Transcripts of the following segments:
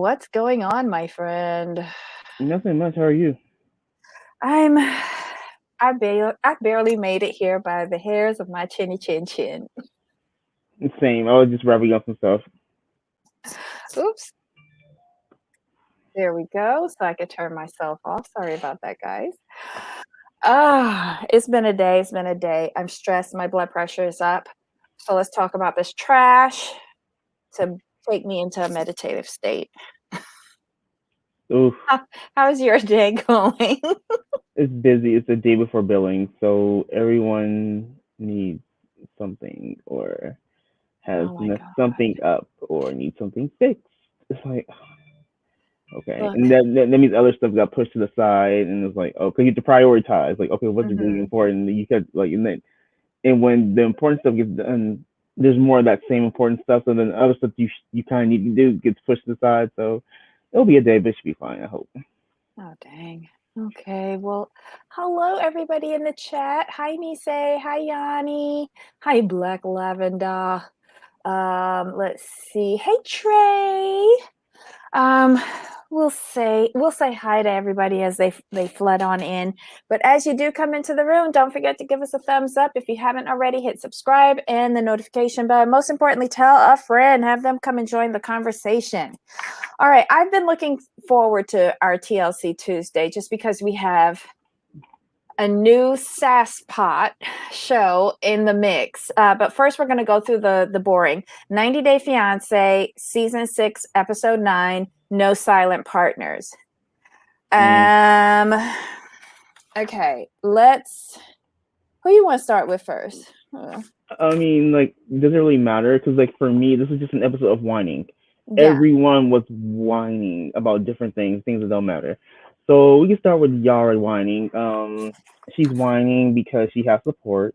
What's going on, my friend? Nothing much. How are you? I'm I barely made it here by the hairs of my chinny chin chin. Same. I was just wrapping up some stuff. Oops. There we go. So I could turn myself off. Sorry about that, guys. It's been a day. It's been a day. I'm stressed. My blood pressure is up. So let's talk about this trash to take me into a meditative state. Oof, How's your day going? it's busy. It's the day before billing, so everyone needs something or has Oh my God. something up or needs something fixed. It's like okay, Look. and that means other stuff got pushed to the side, and it's like okay, you have to prioritize. Like okay, what's really Mhm. important? You could like and when the important stuff gets done, there's more of that same important stuff. So then the other stuff you kind of need to do gets pushed to the side. So it'll be a day, but it should be fine. I hope. Oh, dang. Okay, well, hello everybody in the chat. Hi, Nise. Hi, Yanni. Hi, Black Lavender. Let's see. Hey, Trey. Um, we'll say hi to everybody as they flood on in. But as you do come into the room, don't forget to give us a thumbs up. If you haven't already, hit subscribe and the notification bell. Most importantly, tell a friend, have them come and join the conversation. All right, I've been looking forward to our TLC Tuesday just because we have a new sass pot show in the mix. But first, we're going to go through the boring 90 Day Fiance, season 6, episode 9, No Silent Partners. Okay, who you want to start with first? I mean, like, does it really matter? Because, like, for me, this is just an episode of whining. Yeah. Everyone was whining about different things that don't matter. So we can start with Yara whining. She's whining because she has support.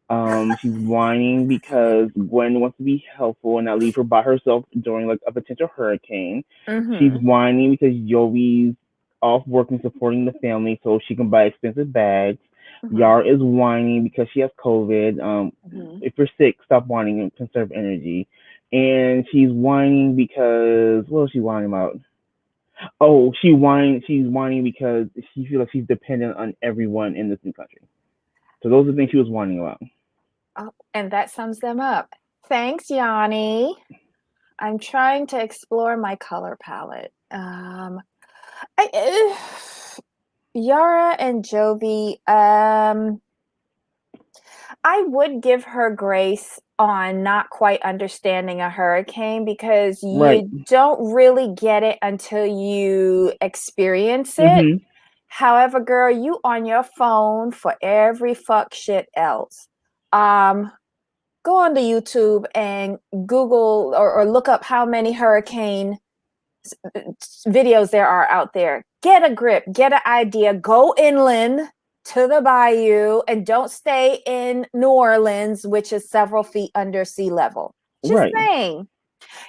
She's whining because Gwen wants to be helpful and not leave her by herself during like a potential hurricane. She's Mm-hmm. whining because Jovi's off working supporting the family so she can buy expensive bags. Mm-hmm. Yara is whining because she has COVID. Mm-hmm. If you're sick, stop whining and conserve energy. And she's whining because what is she whining about? Oh, she's whining because she feels like she's dependent on everyone in this new country. So those are the things she was whining about. Oh, and that sums them up. Thanks, Yanni. I'm trying to explore my color palette. Yara and Jovi. I would give her grace on not quite understanding a hurricane because Right. you don't really get it until you experience it. Mhm. However, girl, you on your phone for every fuck shit else. Go on to YouTube and Google or look up how many hurricane videos there are out there. Get a grip, get an idea, go inland to the bayou and don't stay in New Orleans, which is several feet under sea level. Just Right. saying.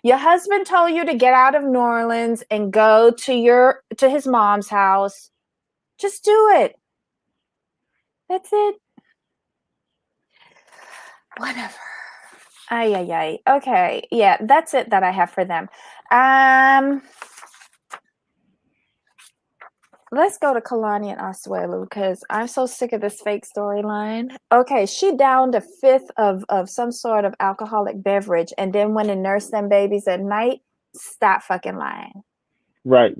Your husband told you to get out of New Orleans and go to his mom's house. Just do it. That's it. Whatever. Ay, ay, ay. Okay. Yeah, that's it that I have for them. Let's go to Kalani and Asuelu because I'm so sick of this fake storyline. Okay, she downed a fifth of some sort of alcoholic beverage and then went and nursed them babies at night. Stop fucking lying. Right.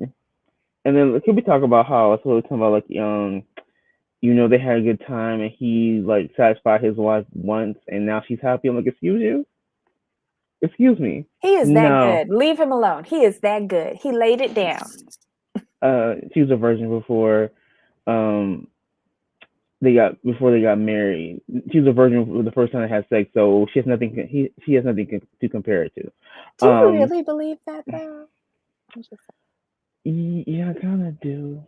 And then could we talk about how that's what we're talking about like they had a good time and he like satisfied his wife once and now she's happy. I'm like, excuse you? Excuse me. He is that No. good. Leave him alone. He is that good. He laid it down. She was a virgin um before they got married. She was a virgin the first time they had sex, so she has nothing to compare it Do to. you really believe that though? Yeah, I kind of do.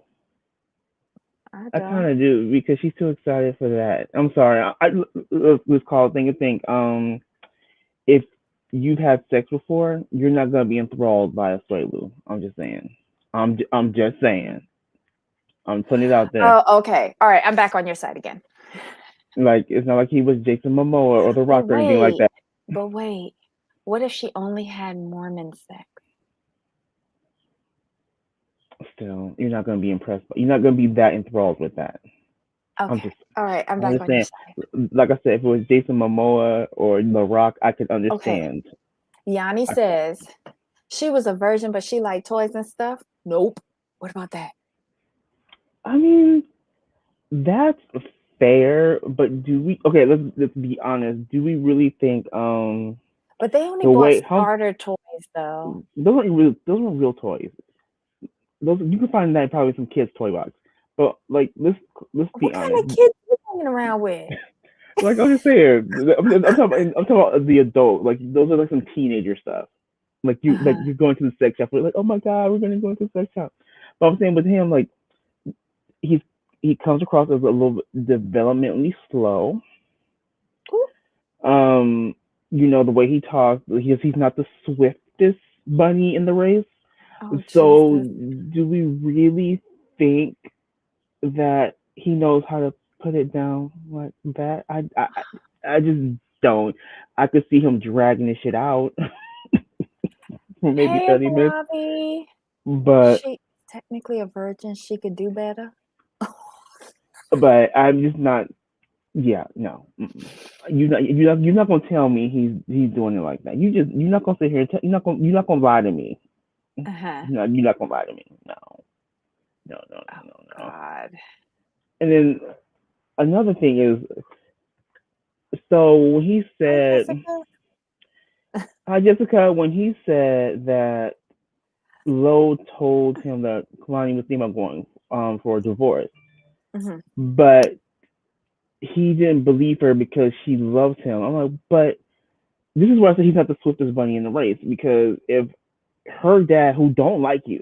I I kind don't. of do because she's too excited for that. I'm sorry. Let's call it think and think. If you've had sex before, you're not gonna be enthralled by a Asuelu. I'm just saying. I'm just saying. I'm putting it out there. Oh, okay. All right. I'm back on your side again. Like it's not like he was Jason Momoa or The But Rock or anything like wait. that. But wait. What if she only had Mormon sex? still, you're not gonna be impressed. You're not gonna be that enthralled with that. I'm Okay. just, All right. I'm I back on your understand. side. Like I said, if it was Jason Momoa or The Rock, I could Okay. understand. Yanni I, says she was a virgin, but she liked toys and stuff. Nope. What about that? I mean, that's fair, but do we? Okay, let's be honest. Do we really think But they only the bought way how starter toys, though. those weren't real toys. Those you can find that in probably some kids' toy box. But like, let's be What kind honest. of kids are you hanging around with? Like I'm just saying, I'm talking about the adult. Like those are like some teenager stuff. You're going to the sex shop. We're like, oh my god, we're gonna go to the sex shop. But I'm saying with him, like he's he comes across as a little bit developmentally slow. Ooh. Um, the way he talks, he's not the swiftest bunny in the race. Oh, So Jesus. do we really think that he knows how to put it down like that? I just don't. I could see him dragging this shit out for maybe Hey, 30 minutes, Bobby. but She technically a virgin. She could do better. I'm just not. Yeah, no. Mm-mm. You're not gonna tell me he's doing it like that. You're not gonna sit here and you're not gonna lie to me. Uh-huh. No, you're not gonna lie to me. No, no, no, no, Oh, no, no. God. And then another thing is, so when he Hi, said, Jessica. "Hi Jessica," when he said that Lo told him that Kalani was thinking about going for a divorce, Hmm. but he didn't believe her because she loves him. I'm like, but this is where I said he's not the swiftest bunny in the race, because if her dad, who don't like you,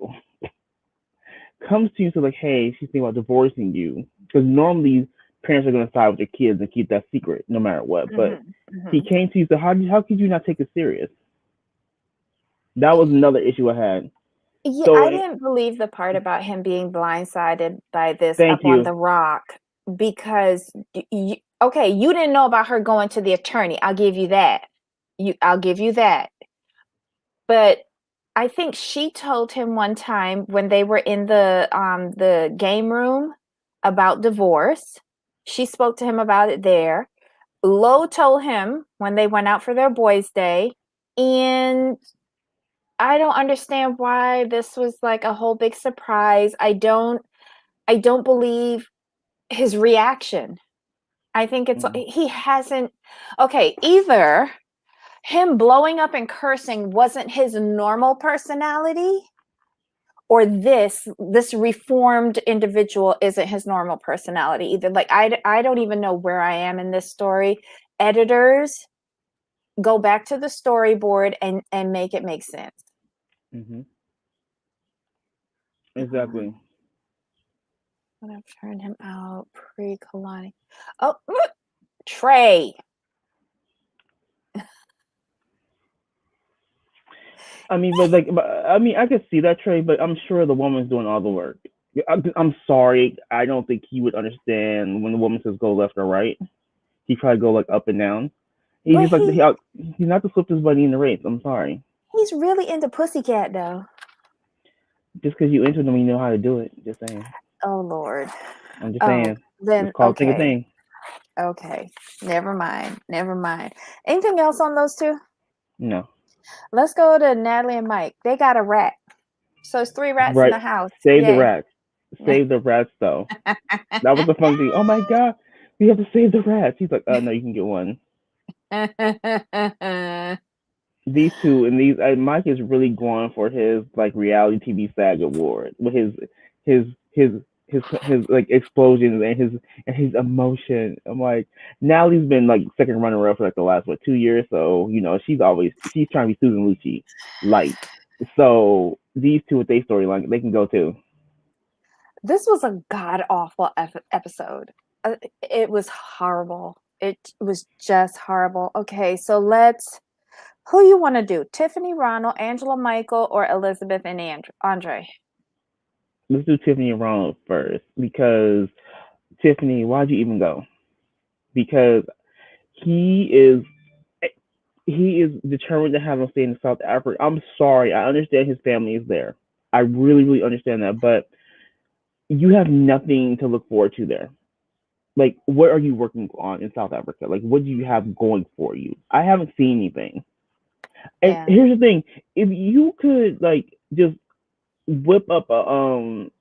comes to you and says like, hey, she's thinking about divorcing you, because normally parents are gonna side with their kids and keep that secret no matter what. But Hmm. Hmm. he came to you, so how could you not take it serious? That was another issue I had. Yeah, So I didn't believe the part about him being blindsided by this thank up on you. the rock because okay, you didn't know about her going to the attorney. I'll give you that. I'll give you that. But I think she told him one time when they were in the game room about divorce. She spoke to him about it there. Lo told him when they went out for their boys' day, and I don't understand why this was like a whole big surprise. I don't believe his reaction. I think it's Mm-hmm. he hasn't okay, either him blowing up and cursing wasn't his normal personality, or this reformed individual isn't his normal personality either. Like I don't even know where I am in this story. Editors, go back to the storyboard and make it make sense. Mm-hmm. Exactly. Um, Would have turned him out pre-Kalani. Oh, Trey. I mean, I could see that trade, but I'm sure the woman's doing all the work. I'm sorry, I don't think he would understand when the woman says go left or right. He probably go like up and down. He's But just like he's not the swiftest bunny in the race. I'm sorry. he's really into Pussycat though. Just because you into them, you know how to do it. Just saying. Oh Lord. I'm just Oh, saying. then It's called thing a okay. thing. Okay. Never mind. Never mind. Anything else on those two? No. Let's go to Natalie and Mike. They got a rat. So it's three rats in Right. the house. Save the Yay. rats. Save the rats though. That was the fun thing. Oh my god, we have to save the rats. He's like, no, you can get one. These two and Mike is really going for his like reality TV SAG award with his his his like explosions and his emotion. I'm like, Natalie's been like second runner up for like the last 2 years, so she's trying to be Susan Lucci light. So these two with their storyline, they can go too. This was a god awful episode. It was horrible. It was just horrible. Okay, so who you want to do? Tiffany, Ronald, Angela, Michael, or Elizabeth and Andrei? Let's do Tiffany and Ronald first, because Tiffany, why'd you even go? Because he is he is determined to have him stay in South Africa. I'm sorry, I understand his family is there. I really, really understand that, but you have nothing to look forward to there. Like, what are you working on in South Africa? Like, what do you have going for you? I haven't seen anything. And Yeah, here's the thing: if you could like just whip up an,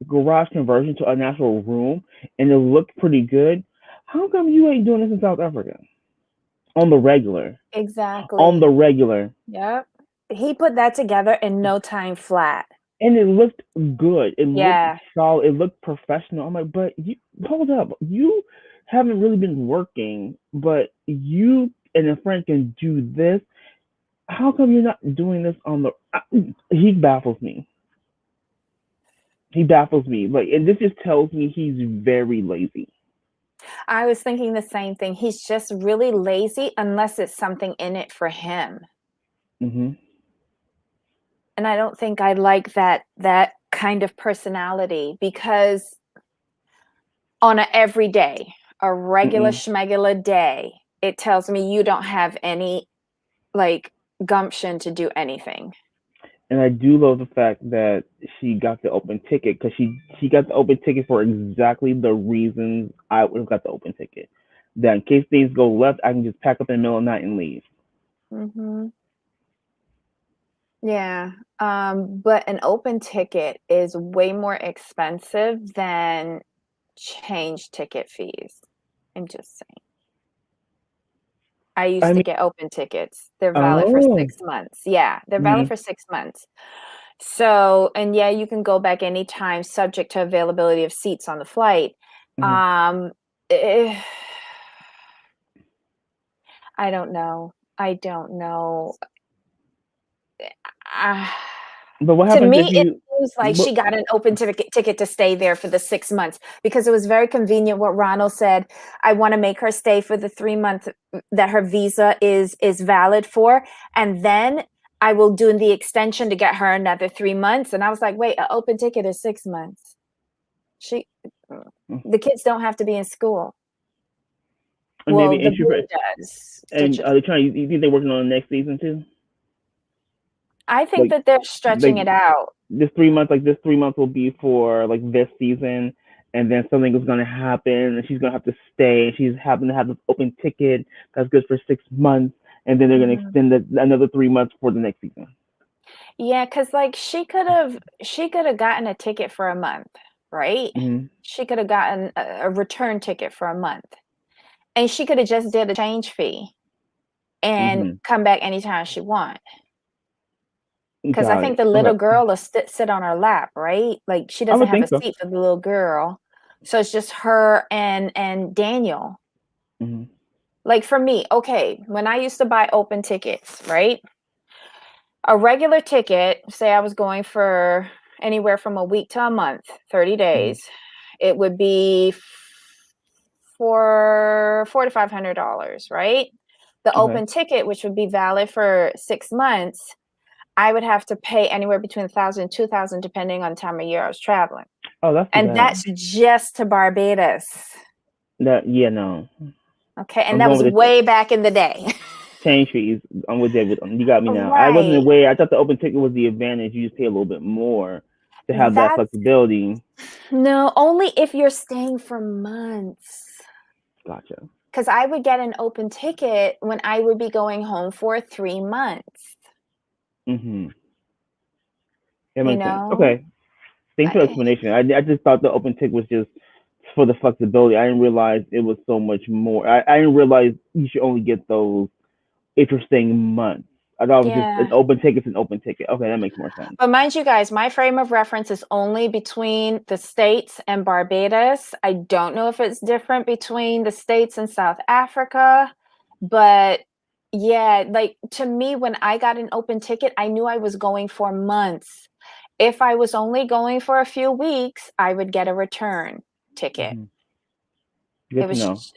garage conversion to a natural room and it looked pretty good, how come you ain't doing this in South Africa on the regular? On the exactly. regular, Yep. He put that together in no time flat. and it looked good. It looked Yeah, solid. It looked professional. I'm like, but you hold up, you haven't really been working, but you and a friend can do this. How come you're not doing this on the? He baffles me. He baffles me. Like, and this just tells me he's very lazy. I was thinking the same thing. He's just really lazy unless it's something in it for him. Hmm. And I don't think I like that kind of personality because on a everyday, a regular Mm-mm. schmegular day, it tells me you don't have any like gumption to do anything. And I do love the fact that she got the open ticket because she got the open ticket for exactly the reasons I would have got the open ticket. That in case things go left, I can just pack up in the middle of the night and leave. Mm-hmm. Yeah. But an open ticket is way more expensive than change ticket fees. I'm just saying. I I used to mean, get open tickets. They're valid for oh, 6 months. Yeah, they're valid mm-hmm, for 6 months. So, and yeah, you can go back anytime subject to availability of seats on the flight. mm-hmm. Um, eh, I don't know. I don't know. Ah, But what to happens me, if it you? seems like But, she got an open ticket to stay there for the 6 months because it was very convenient what Ronald said. I want to make her stay for the 3 month that her visa is valid for, and then I will do the extension to get her another 3 months. And I was like, wait, an open ticket is 6 months. She, the kids don't have to be in school. and maybe Well, the and she boy does. and are they trying? You think they're working on the next season too? I think Like, that they're stretching like it out. this 3 months, like this 3 months will be for like this season, and then something is gonna happen, and she's gonna have to stay. And she's happen to have this open ticket that's good for 6 months, and then they're gonna Mhm. extend it another 3 months for the next season. Yeah, because like she could have gotten a ticket for a month, right? Hmm. She could have gotten a return ticket for a month, and she could have just did a change fee and Hmm. come back anytime she want. Because I Got think it. the little Okay, girl will sit on her lap, right? Like she I doesn't would have a think so. seat for the little girl, so it's just her and Daniel. Hmm. Like for me, okay, when I used to buy open tickets, right? A regular ticket, say I was going for anywhere from a week to a month, 30 Hmm. days, it would be for $4,500, right? The Okay. open ticket, which would be valid for 6 months, I would have to pay anywhere between 1,000 and 2,000, depending on the time of year I was traveling. Oh, that's too And bad. that's just to Barbados. That yeah, no. Okay. And I'm that going was with the way back in the day. change fees. I'm with David. You got me now. I wasn't Right. aware. I thought the open ticket was the advantage. You just pay a little bit more to have that That's flexibility. no, only if you're staying for months. Gotcha. Because I would get an open ticket when I would be going home for 3 months, Mm-hmm. That you makes sense. know? Okay. Thanks for the I, explanation. I just thought the open ticket was just for the flexibility. I didn't realize it was so much more. I didn't realize you should only get those if you're staying months. I thought it was just an yeah. open ticket's an open ticket. Okay, that makes more sense. But mind you guys, my frame of reference is only between the States and Barbados. I don't know if it's different between the States and South Africa, but yeah, like to me, when I got an open ticket, I knew I was going for months. If I was only going for a few weeks, I would get a return ticket. Mm-hmm. It Good to know. was,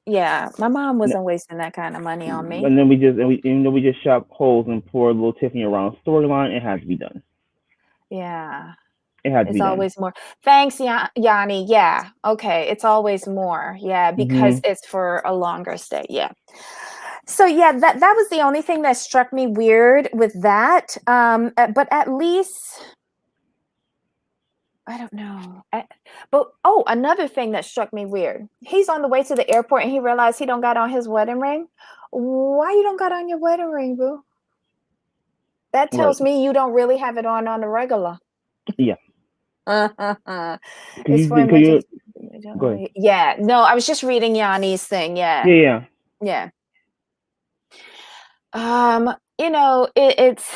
yeah, my mom And wasn't wasting that kind of money on me. then we just even though we just shot holes and poured a little Tiffany around storyline, it had to be done. Yeah. It had to It's be done. always more. Thanks, Yanni. Yeah. Okay. It's always more. Yeah, because Mm-hmm. it's for a longer stay. Yeah. So yeah, that was the only thing that struck me weird with that. But at least I don't know. Another thing that struck me weird. He's on the way to the airport and he realized he don't got on his wedding ring. Why you don't got on your wedding ring, boo? That tells Right. me you don't really have it on the regular. Yeah. It's for Cause you, emergency. go ahead. Yeah. No, I was just reading Yanni's thing. Yeah. Yeah. Yeah. It's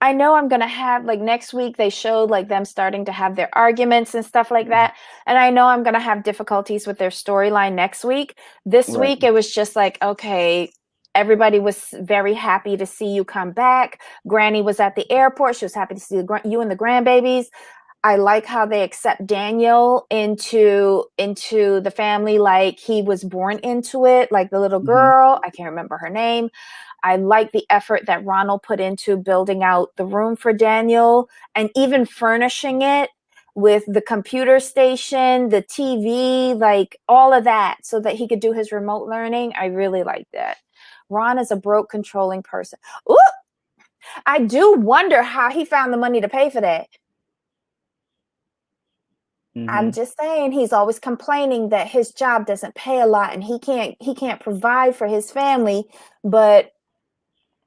I know I'm gonna have like next week they showed like them starting to have their arguments and stuff like that. And I know I'm gonna have difficulties with their storyline next week. This Right. week it was just like, okay, everybody was very happy to see you come back. Granny was at the airport. She was happy to see you and the grandbabies. I like how they accept Daniel into the family like he was born into it, like the little girl. I can't remember her name. I like the effort that Ronald put into building out the room for Daniel and even furnishing it with the computer station, the TV, like all of that so that he could do his remote learning. I really like that. Ron is a broke, controlling person. Ooh, I do wonder how he found the money to pay for that. I'm just saying he's always complaining that his job doesn't pay a lot and he can't provide for his family, but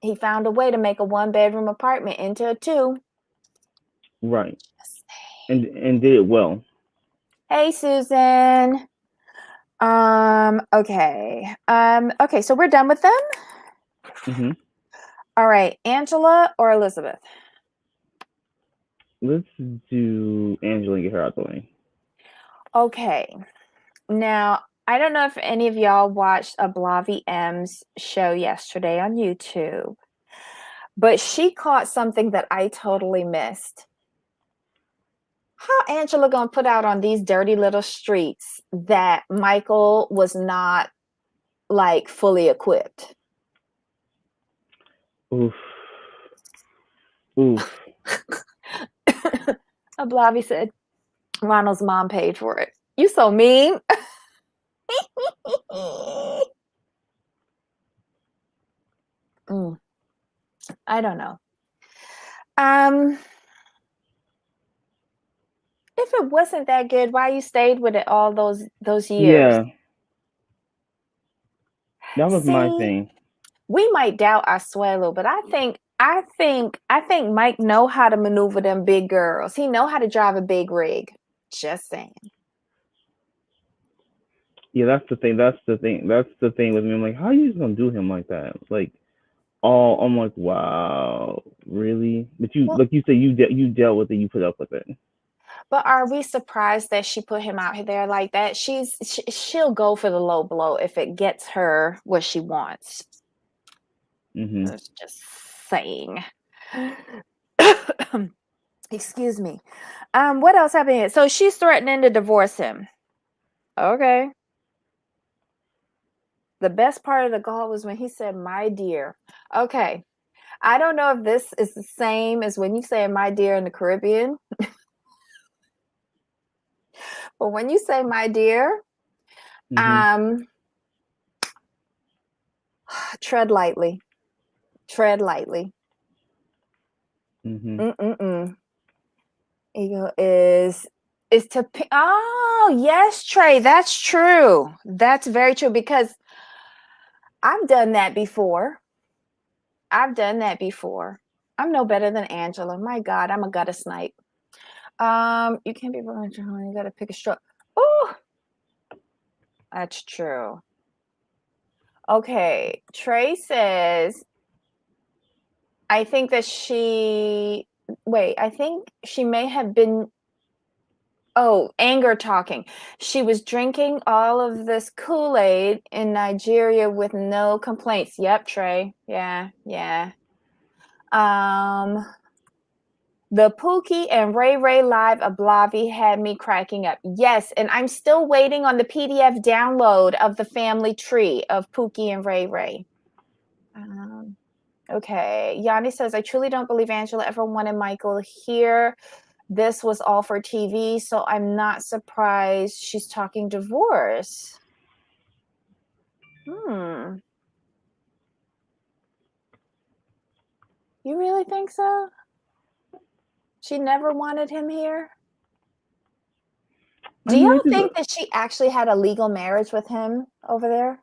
he found a way to make a 1-bedroom apartment into a 2. Right. And did it well. Hey, Susan. Okay. Okay, so we're done with them? All right, Angela or Elizabeth? Let's do Angela and get her out the way. Okay. Now, I don't know if any of y'all watched a Blavi M's show yesterday on YouTube, but she caught something that I totally missed. How Angela gonna put out on these dirty little streets that Michael was not like fully equipped? Oof. Oof. Blavi said Ronald's mom paid for it. You so mean. I don't know. If it wasn't that good, why you stayed with it all those years? Yeah. That was my See, thing. we might doubt Asuelu, but I think Mike know how to maneuver them big girls. He know how to drive a big rig. Just saying. Yeah, that's the thing. That's the thing. That's the thing with me. I'm like, how are you just gonna do him like that? Like, all I'm like, wow, really? But you, Well, like you said, you dealt with it. You put up with it. but are we surprised that she put him out there like that? She'll go for the low blow if it gets her what she wants. That's just saying. Excuse me. What else happened here? So she's threatening to divorce him. Okay. The best part of the call was when he said, "My dear." Okay. I don't know if this is the same as when you say "my dear" in the Caribbean, but when you say "my dear," tread lightly. Tread lightly. Ego is to oh yes, Trey, that's true. That's very true because I've done that before. I'm no better than Angela. My God, I'm a gutter snipe. You can't be wrong. You gotta pick a straw. Oh, that's true. Okay, Trey says, I think that I think she may have been, anger talking. She was drinking all of this Kool-Aid in Nigeria with no complaints. Yep, Trey. Yeah, yeah. The Pookie and Ray Ray live of Blavi had me cracking up. Yes, and I'm still waiting on the PDF download of the family tree of Pookie and Ray Ray. Okay, Yanni says, I truly don't believe Angela ever wanted Michael here. This was all for TV, so I'm not surprised she's talking divorce. You really think so? She never wanted him here? I Do mean, I y'all think think that she actually had a legal marriage with him over there?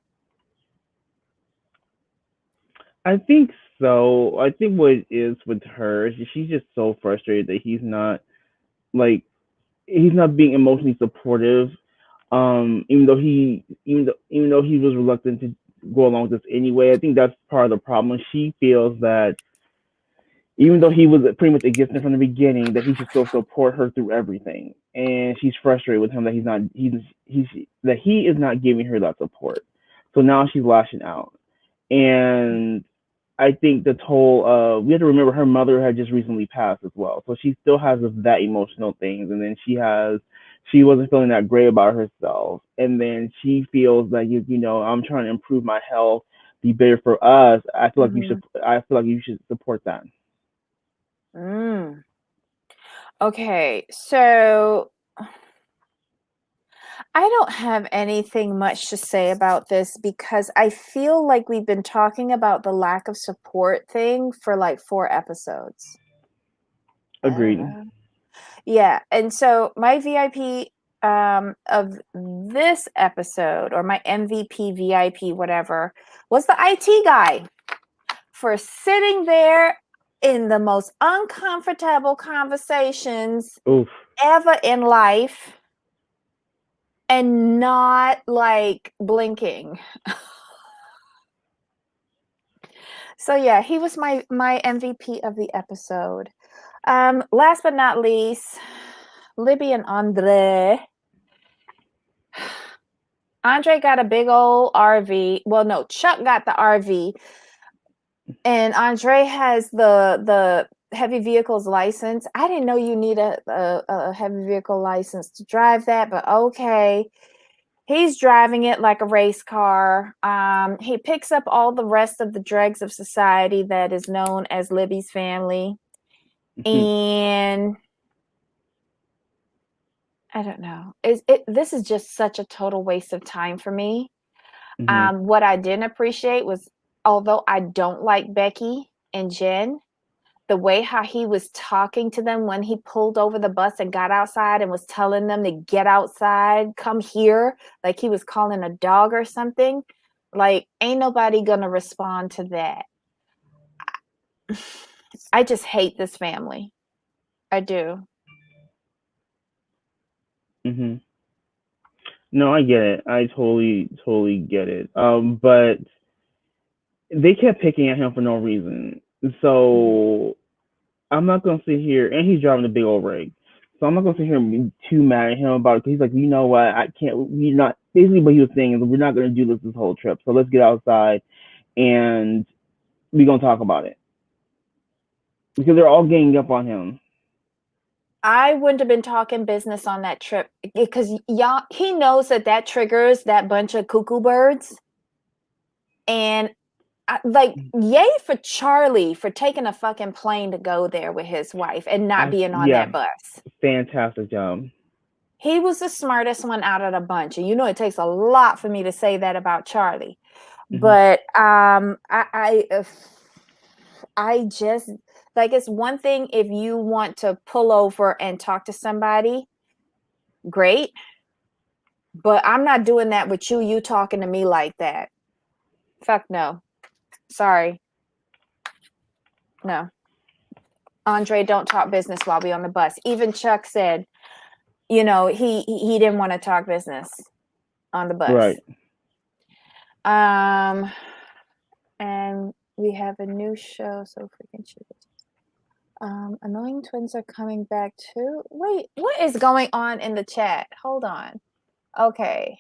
I think so. I think what it is with her is she's just so frustrated that like he's not being emotionally supportive. Even though he was reluctant to go along with this anyway, I think that's part of the problem. She feels that even though he was pretty much against him from the beginning, that he should still support her through everything. And she's frustrated with him that he is not giving her that support. So now she's lashing out. And I think the toll we have to remember her mother had just recently passed as well. So she still has that emotional things, and then she wasn't feeling that great about herself. And then she feels like I'm trying to improve my health, be better for us. Mhm. I feel like you should support that. Mm. Okay, so I don't have anything much to say about this because I feel like we've been talking about the lack of support thing for like 4 episodes. Agreed. Yeah, and so my VIP of this episode, or my MVP VIP whatever, was the IT guy for sitting there in the most uncomfortable conversations Oof. ever in life and not like blinking. So yeah, he was my MVP of the episode. Last but not least, Libby and Andrei. Andrei got a big old RV. Well, no, Chuck got the RV, and Andrei has the heavy vehicles license. I didn't know you need a heavy vehicle license to drive that, but okay. He's driving it like a race car. He picks up all the rest of the dregs of society that is known as Libby's family. And I don't know. This is just such a total waste of time for me. What I didn't appreciate was, although I don't like Becky and Jen, the way how he was talking to them when he pulled over the bus and got outside and was telling them to get outside, come here, like he was calling a dog or something. Like, ain't nobody gonna respond to that. I just hate this family. I do. No, I get it. I totally get it. But they kept picking at him for no reason. So I'm not gonna sit here, and he's driving a big old rig. So I'm not gonna sit here and be too mad at him about it. Cause he's like, you know what? I can't. We're not. Basically, what he was saying is, we're not gonna do this whole trip. So let's get outside, and we're gonna talk about it because they're all ganging up on him. I wouldn't have been talking business on that trip because y'all, he knows that triggers that bunch of cuckoo birds. And like, yay for Charlie for taking a fucking plane to go there with his wife and not being on that bus. Fantastic job. He was the smartest one out of the bunch. And it takes a lot for me to say that about Charlie. But I just, like, it's one thing if you want to pull over and talk to somebody, great. But I'm not doing that with you talking to me like that. Fuck no. Sorry. No. Andrei, don't talk business while we on the bus. Even Chuck said, he didn't want to talk business on the bus. Right. And we have a new show, so freaking shit. Annoying twins are coming back too. Wait, what is going on in the chat? Hold on. Okay.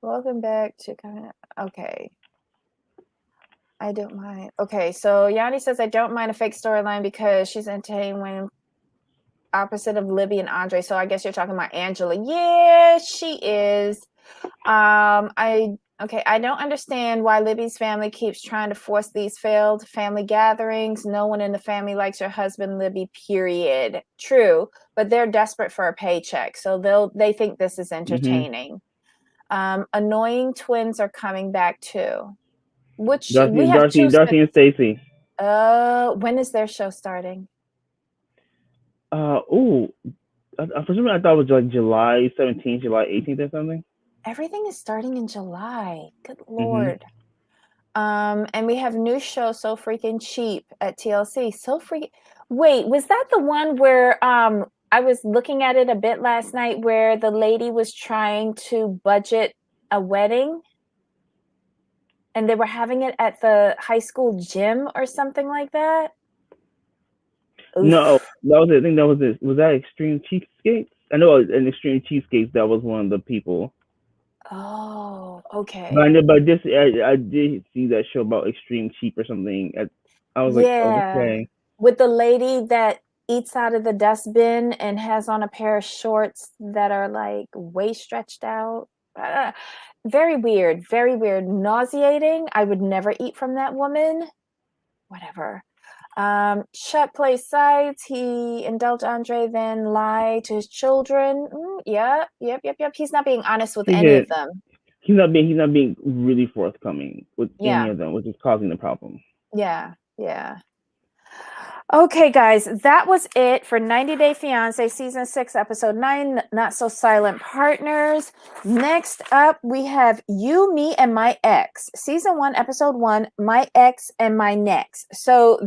Welcome back to okay. I don't mind. Okay, so Yanni says I don't mind a fake storyline because she's entertained when opposite of Libby and Andrei. So I guess you're talking about Angela. Yeah, she is. I don't understand why Libby's family keeps trying to force these failed family gatherings. No one in the family likes her husband, Libby, period. True, but they're desperate for a paycheck, so they think this is entertaining. Annoying twins are coming back too. Which we have two. Darcey and Stacey. When is their show starting? Oh, for some reason I thought it was like July 17th, July 18th or something. Everything is starting in July. Good Mm-hmm. Lord. And we have new show, So Freaking Cheap at TLC. Wait, was that the one where I was looking at it a bit last night where the lady was trying to budget a wedding and they were having it at the high school gym or something like that? No, Oof. that was it. I think that was it. Was that Extreme Cheapskates? I know in Extreme Cheapskates that was one of the people. Oh, But I okay. know, but this I did see that show about Extreme Cheap or something. I was like, oh, Yeah. okay. With the lady that eats out of the dustbin and has on a pair of shorts that are like way stretched out. Ah, very weird, very weird. Nauseating. I would never eat from that woman. Whatever. Chet plays sides. He indulged Andrei, then lied to his children. Yep. He's not being honest with He any of did. them. He's not being really forthcoming with any Yeah, of them, which is causing the problem. yeah. Okay, guys, that was it for 90 Day Fiance Season 6, Episode 9, Not So Silent Partners. Next up, we have You, Me, and My Ex. Season 1, Episode 1, My Ex and My Next. So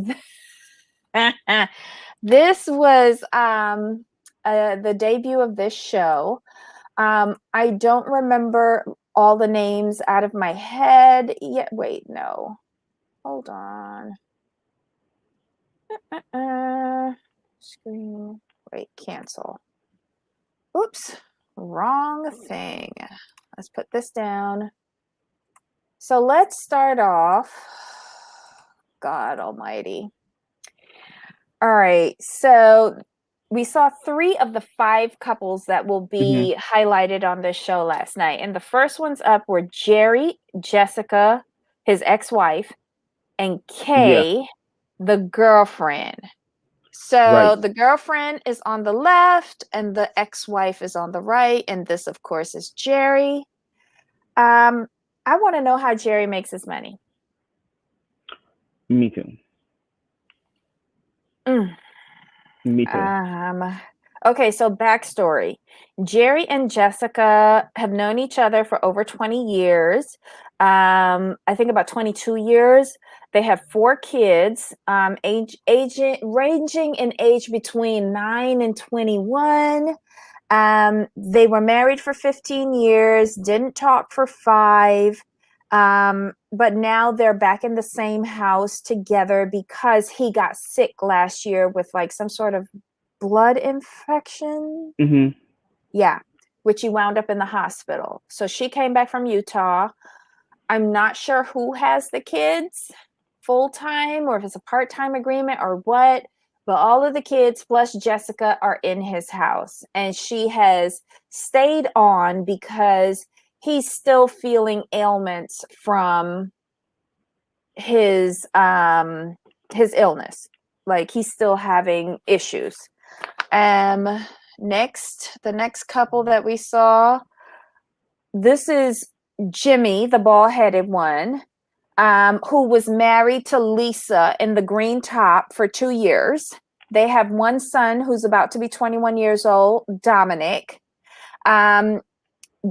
this was the debut of this show. I don't remember all the names out of my head. Yeah, wait, no. Hold on. Screen. Wait, cancel. Oops, wrong thing. Let's put this down. So let's start off. God almighty. All right, so we saw 3 of the 5 couples that will Hmm. be highlighted on this show last night. And the first ones up were Jerry, Jessica, his ex-wife, and Yeah. Kay, the girlfriend. So Right. the girlfriend is on the left and the ex-wife is on the right. And this, of course, is Jerry. I want to know how Jerry makes his money. Me too. Mm. Me too. Um, okay, so backstory. Jerry and Jessica have known each other for over 20 years. I think about 22 years. They have 4 kids, ranging in age between 9 and 21. They were married for 15 years, didn't talk for 5. But now they're back in the same house together because he got sick last year with like some sort of blood infection. Hmm. Yeah, which he wound up in the hospital. So she came back from Utah. I'm not sure who has the kids full time or if it's a part time agreement or what, but all of the kids plus Jessica are in his house. And she has stayed on because he's still feeling ailments from his illness. Like he's still having issues. Um the next couple that we saw, this is Jimmy, the bald-headed one, who was married to Lisa in the green top for 2 years. They have one son who's about to be 21 years old, Dominic. Um,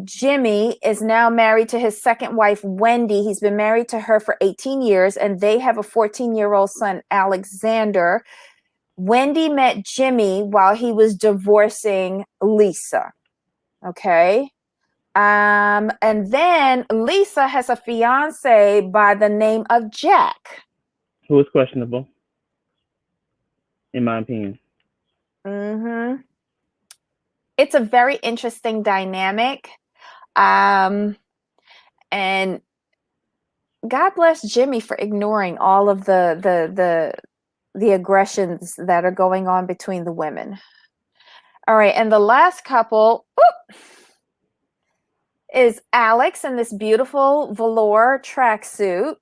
Jimmy is now married to his second wife, Wendy. He's been married to her for 18 years, and they have a 14-year-old son, Alexander. Wendy met Jimmy while he was divorcing Lisa. Okay. And then Lisa has a fiance by the name of Jack. Who is questionable, in my opinion. Mm-hmm. It's a very interesting dynamic. And God bless Jimmy for ignoring all of the aggressions that are going on between the women. All right, and the last couple is Alex in this beautiful velour tracksuit.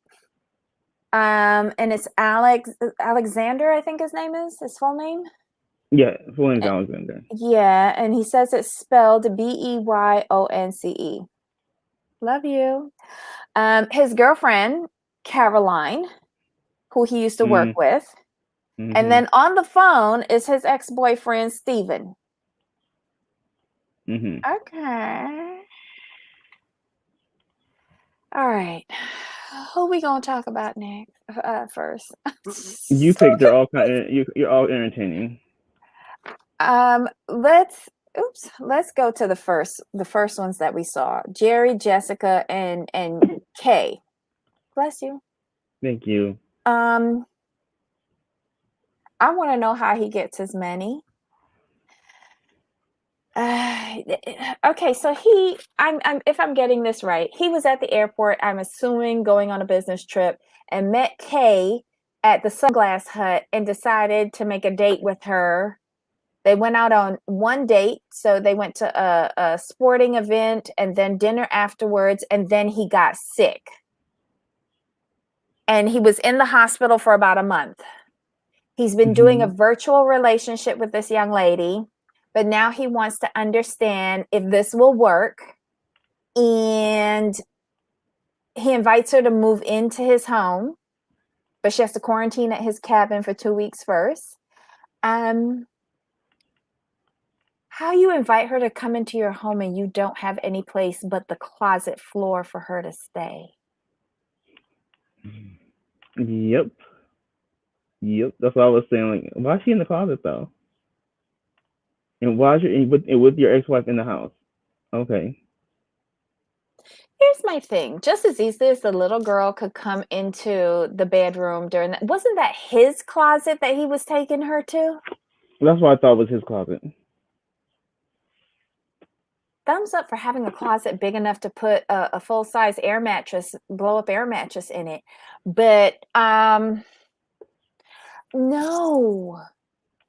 And it's Alexander, I think his name is his full name. Yeah, full name's Alexander. Yeah, and he says it's spelled Beyonce. Love you. His girlfriend, Caroline. who he used to work with. And Mm-hmm. then on the phone is his ex-boyfriend, Steven. Mm-hmm. Okay. All right. Who we gonna talk about next? First. You So picked. They're all kind of. You're all entertaining. let's go to the first ones that we saw. Jerry, Jessica, and Kay. Bless you. Thank you. Um, I want to know how he gets his money. Okay, so I'm if I'm getting this right, he was at the airport, I'm assuming going on a business trip, and met Kay at the Sunglass Hut and decided to make a date with her. They went out on one date, so they went to a sporting event and then dinner afterwards, and then he got sick. And he was in the hospital for about a month. He's been doing a Mm-hmm. virtual relationship with this young lady, but now he wants to understand if this will work. And he invites her to move into his home, but she has to quarantine at his cabin for 2 weeks first. How you invite her to come into your home and you don't have any place but the closet floor for her to stay? Yep. Yep. That's what I was saying. Like, why is she in the closet though? And why is you with your ex-wife in the house? Okay. Here's my thing. Just as easily as the little girl could come into the bedroom during that, wasn't that his closet that he was taking her to? That's what I thought was his closet. Thumbs up for having a closet big enough to put a full-size air mattress, blow-up air mattress in it. But no.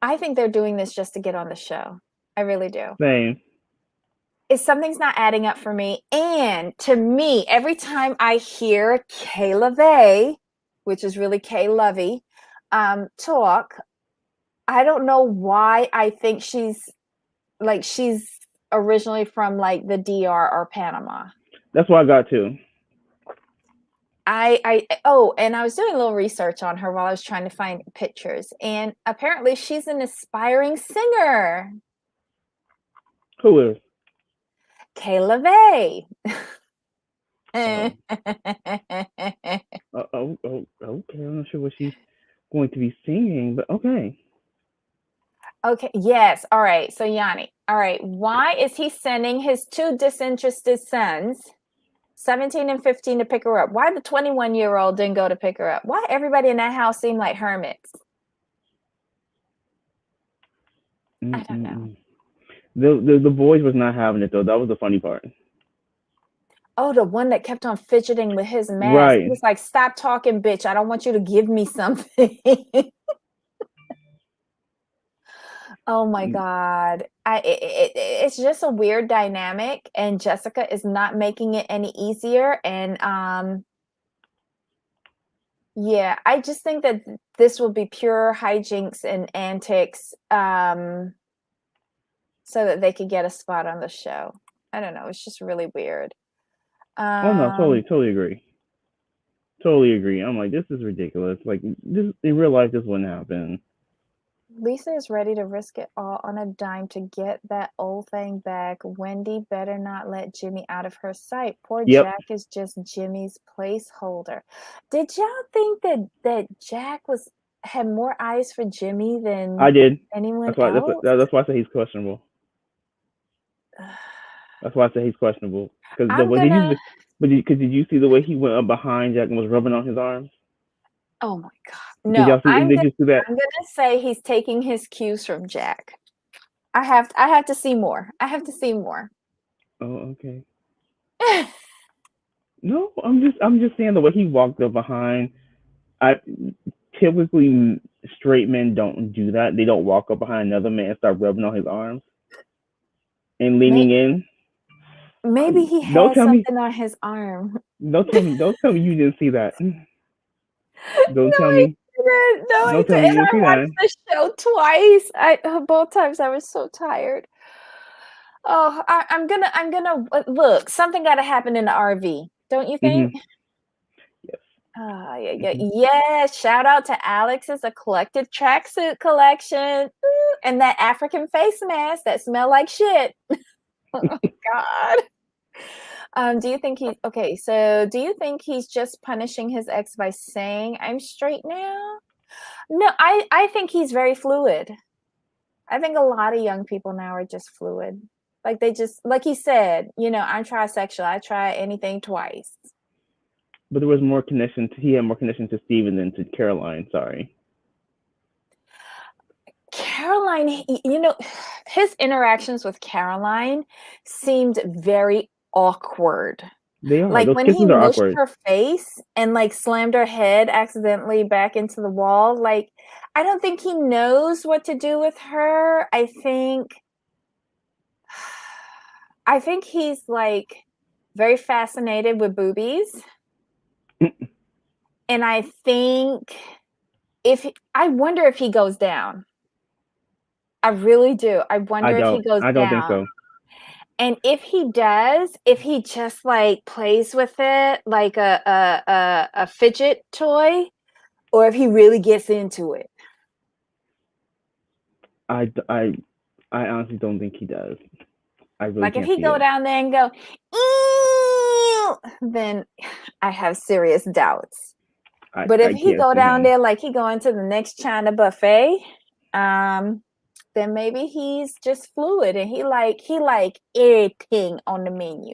I think they're doing this just to get on the show. I really do. Same. If something's not adding up for me, and to me, every time I hear Kay LaVey, which is really Kay Lovey, talk, I don't know why I think she's originally from like the DR or Panama. That's what I got too. And I was doing a little research on her while I was trying to find pictures, and apparently she's an aspiring singer. Who is? Kay LaVey. Oh. Okay. I'm not sure what she's going to be singing, but okay. Okay, yes. All right. So Yanni, all right, why is he sending his two disinterested sons, 17 and 15, to pick her up? Why the 21-year-old didn't go to pick her up? Why everybody in that house seemed like hermits? I don't know. Mm-mm-mm. The boys was not having it though. That was the funny part. Oh, the one that kept on fidgeting with his mask. He Right. was like, "Stop talking, bitch. I don't want you to give me something." Oh my God. It's just a weird dynamic, and Jessica is not making it any easier. And yeah, I just think that this will be pure hijinks and antics, so that they could get a spot on the show. I don't know. It's just really weird. Oh no, Um, totally agree. Totally agree. I'm like, this is ridiculous. Like, this in real life, this wouldn't happen. Lisa is ready to risk it all on a dime to get that old thing back. Wendy better not let Jimmy out of her sight. Poor Yep, Jack is just Jimmy's placeholder. Did y'all think that Jack had more eyes for Jimmy I than did. anyone That's why. else? That's why I say he's questionable. That's why I say he's questionable. Because the I'm way gonna did you see the way he went up behind Jack and was rubbing on his arms? Oh my God. Did No, y'all see? Did you see that? I'm gonna say he's taking his cues from Jack. I have to see more. I have to see more. Oh, okay. No, I'm just saying the way he walked up behind. I typically straight men don't do that. They don't walk up behind another man and start rubbing on his arms and May- leaning in. Maybe he Don't has tell me. something on his arm. Don't tell me you didn't see that. Don't No, tell I me. didn't. No, I Don't tell didn't. me And you didn't I see watched that. the show twice. Both times I was so tired. Oh, I'm gonna look. Something got to happen in the RV, don't you think? Mhm. Yes. Yeah. Shout out to Alex's eclectic tracksuit collection. Ooh, and that African face mask that smell like shit. Oh God. Do you think do you think he's just punishing his ex by saying I'm straight now? No, I think he's very fluid. I think a lot of young people now are just fluid. Like they just, like he said, I'm trisexual. I try anything twice. But there was more connection. He had more connection to Steven than to Caroline. Sorry. Caroline, his interactions with Caroline seemed very awkward. They are. Like Those when he kisses are mushed awkward. her face and like slammed her head accidentally back into the wall, like I don't think he knows what to do with her. I think he's like very fascinated with boobies. And I think I wonder if he goes down. I really do. I I wonder if he don't. goes I don't think down. so. And if he does, if he just like plays with it like a fidget toy, or if he really gets into it. I, I, I honestly don't think he does. I really Like if can't he see go it. down there and go, ew, then I have serious doubts. But if I he can't go see down him. there like he going to the next China buffet, then maybe he's just fluid and he like everything on the menu.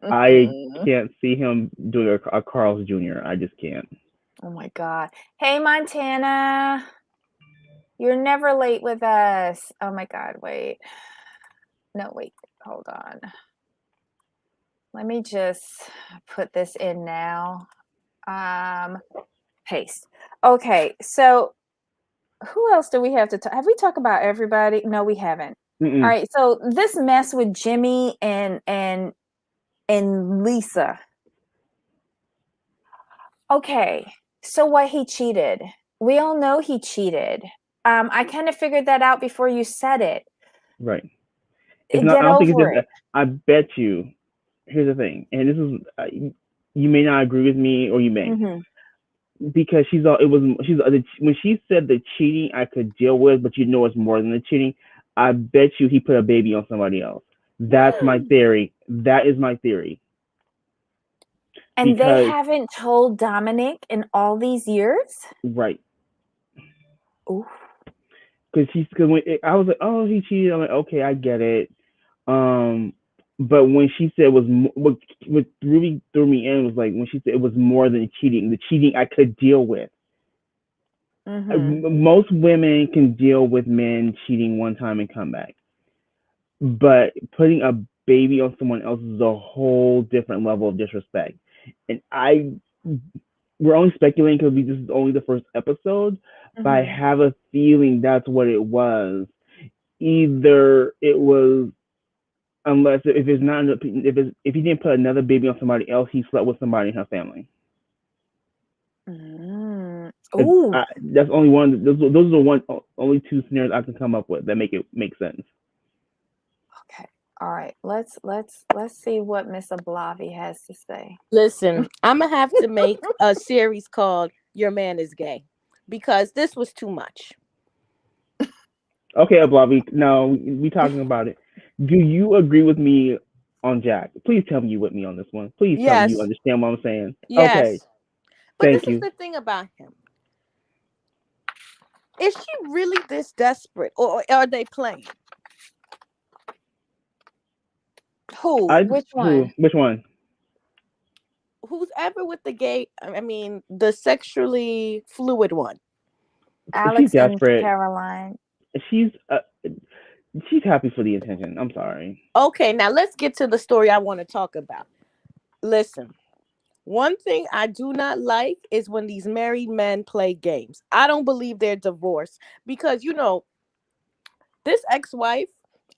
I can't see him doing a Carl's Jr. I just can't. Oh my God. Hey, Montana. You're never late with us. Oh my God. Wait. No, wait. Hold on. Let me just put this in now. Paste. Okay. So who else do we have to talk? Have we talked about everybody? No, we haven't. All Mm-mm. right. So this mess with Jimmy and Lisa. Okay. So what, he cheated. We all know he cheated. I kind of figured that out before you said it. Right. It's not. I Get don't think it's over just. it. I bet you. Here's the thing, and this is. You may not agree with me, or you may, Mm-hmm. because she's all. It was. She's when she said the cheating I could deal with, but it's more than the cheating. I bet you he put a baby on somebody else. That's my theory. That is my theory. And they Because haven't told Dominic in all these years? right. Ooh. Because when I was like, oh, he cheated. I'm like, okay, I get it. Um, but when she said what really threw me in was like when she said it was more than cheating. The cheating I could deal with. Mm-hmm. Most women can deal with men cheating one time and come back, but putting a baby on someone else is a whole different level of disrespect. And we're only speculating because this is only the first episode, but I Mm-hmm. have a feeling that's what it was. Either it was, unless if it's not, if he didn't put another baby on somebody else, he slept with somebody in her family. Mm. Ooh. That's only one. Those are only two scenarios I can come up with that make sense. Okay. All right. Let's see what Miss Ablavi has to say. Listen, I'm gonna have to make a series called "Your Man Is Gay" because this was too much. Okay, Ablavi. Now we talking about it. Do you agree with me on Jack? Please tell me you with me on this one. Please tell me you Yes, understand what I'm saying. Okay, yes, but thank this is you. the thing about him. Is she really this desperate, or are they playing? Who? I Which who? one? Which one? Who's ever with the gay? I mean, the sexually fluid one. She's Alex and desperate. Caroline. She's uh, she's happy for the attention. I'm sorry. Okay, now let's get to the story I want to talk about. Listen, one thing I do not like is when these married men play games. I don't believe they're divorced because this ex-wife,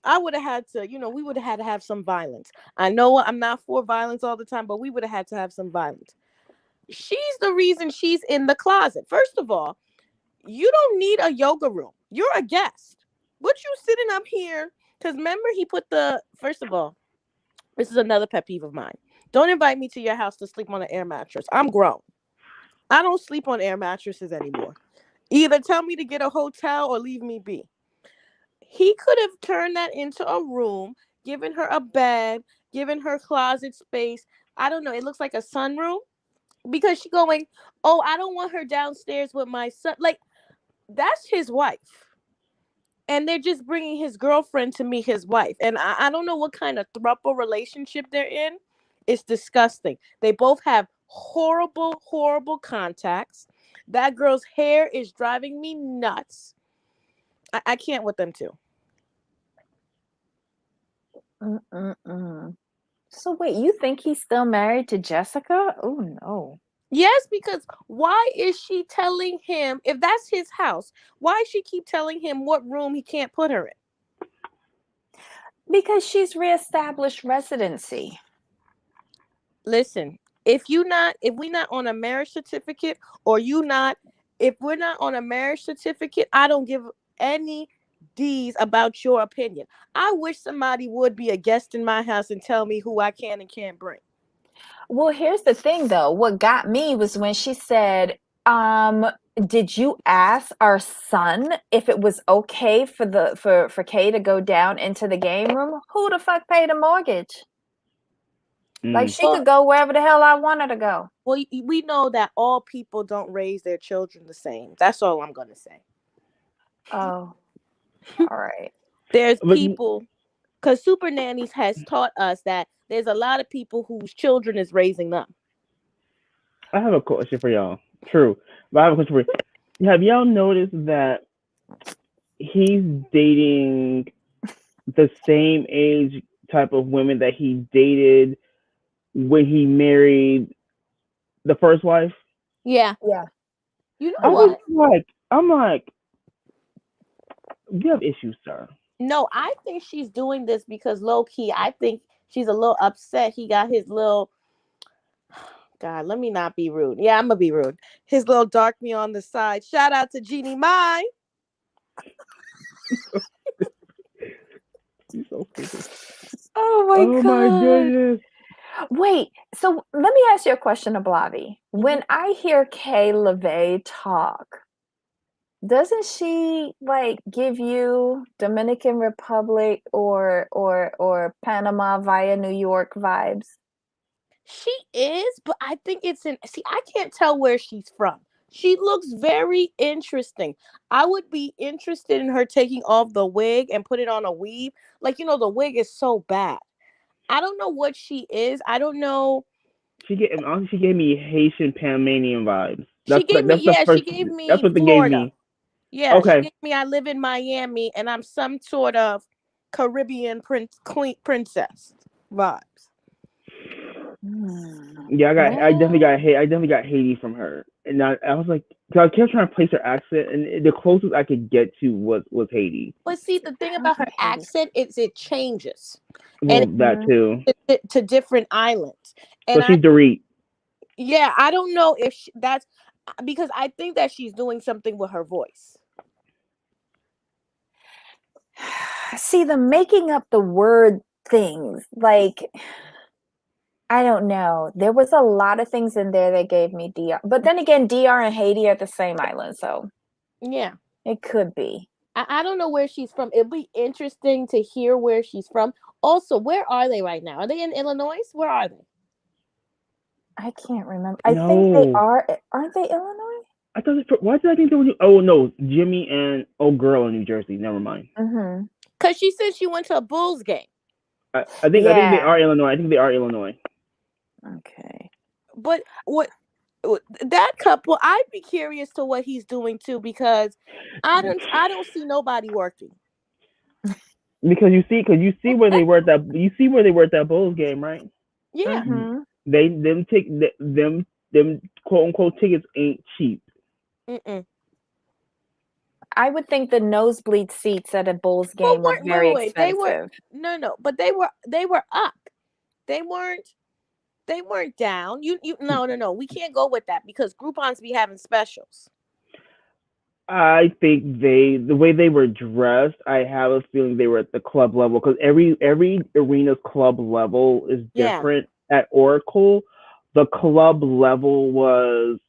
I would have had to, we would have had to have some violence. I know I'm not for violence all the time, but we would have had to have some violence. She's the reason she's in the closet. First of all, you don't need a yoga room. You're a guest. What you sitting up here? Because remember, he put the first of all, this is another pet peeve of mine. Don't invite me to your house to sleep on an air mattress. I'm grown. I don't sleep on air mattresses anymore. Either tell me to get a hotel or leave me be. He could have turned that into a room, given her a bed, given her closet space. I don't know. It looks like a sunroom because she going, oh, I don't want her downstairs with my son. Like, that's his wife. And they're just bringing his girlfriend to meet his wife. And I don't know what kind of throuple relationship they're in. It's disgusting. They both have horrible, horrible contacts. That girl's hair is driving me nuts. I can't with them two. So wait, you think he's still married to Jessica? Oh no. Yes, because why is she telling him, if that's his house, why she keep telling him what room he can't put her in? Because she's reestablished residency. Listen, if we're not on a marriage certificate, or if we're not on a marriage certificate, I don't give any D's about your opinion. I wish somebody would be a guest in my house and tell me who I can and can't bring. Well, here's the thing though. What got me was when she said, did you ask our son if it was okay for Kayee to go down into the game room? Who the fuck paid a mortgage? Like she could go wherever the hell I want her to go. Well, we know that all people don't raise their children the same. That's all I'm going to say. Oh, all right. There's people, because Super Nannies has taught us that there's a lot of people whose children is raising them. I have a question for y'all. True. But I have a question for you. Have y'all noticed that he's dating the same age type of women that he dated when he married the first wife? Yeah. Yeah. You know what? I'm like, you have issues, sir. No, I think she's doing this because low key, I think she's a little upset. He got his little, God, let me not be rude. Yeah, I'm gonna be rude. His little dark me on the side. Shout out to Jeannie Mai. Oh my God. My goodness. Wait, so let me ask you a question, Ablavi. When I hear Kay LeVay talk, doesn't she like give you Dominican Republic or Panama via New York vibes? She is, but I think I can't tell where she's from. She looks very interesting. I would be interested in her taking off the wig and put it on a weave. Like, the wig is so bad. I don't know what she is. I don't know. She gave me Haitian Panamanian vibes. She gave me That's what they gave Florida. me. Yeah, okay. She gave me I live in Miami and I'm some sort of Caribbean princess vibes. Yeah, I definitely got Haiti from her, and I was like, cause I kept trying to place her accent, and the closest I could get to was Haiti. But see, the thing about her accent is it changes. Well, and that too. To different islands. And so she's Dorit. Yeah, I don't know if that's because I think that she's doing something with her voice. See, the making up the word things, like, I don't know. There was a lot of things in there that gave me DR. But then again, DR and Haiti are the same island, so yeah, it could be. I don't know where she's from. It'd be interesting to hear where she's from. Also, where are they right now? Are they in Illinois? Where are they? I can't remember. I think they are. Aren't they Illinois? I thought. Why did I think they were? Oh no, Jimmy and girl in New Jersey. Never mind. Because she said she went to a Bulls game. I think they are Illinois. I think they are Illinois. Okay. But what that couple, I'd be curious to what he's doing too, because I don't see nobody working. Because you see where they were at that Bulls game, right? Yeah. Them quote unquote tickets ain't cheap. I would think the nosebleed seats at a Bulls game were very expensive. But they were up. They weren't down. No. We can't go with that because Groupon's be having specials. I think the way they were dressed, I have a feeling they were at the club level because every arena's club level is different. at Oracle, the club level was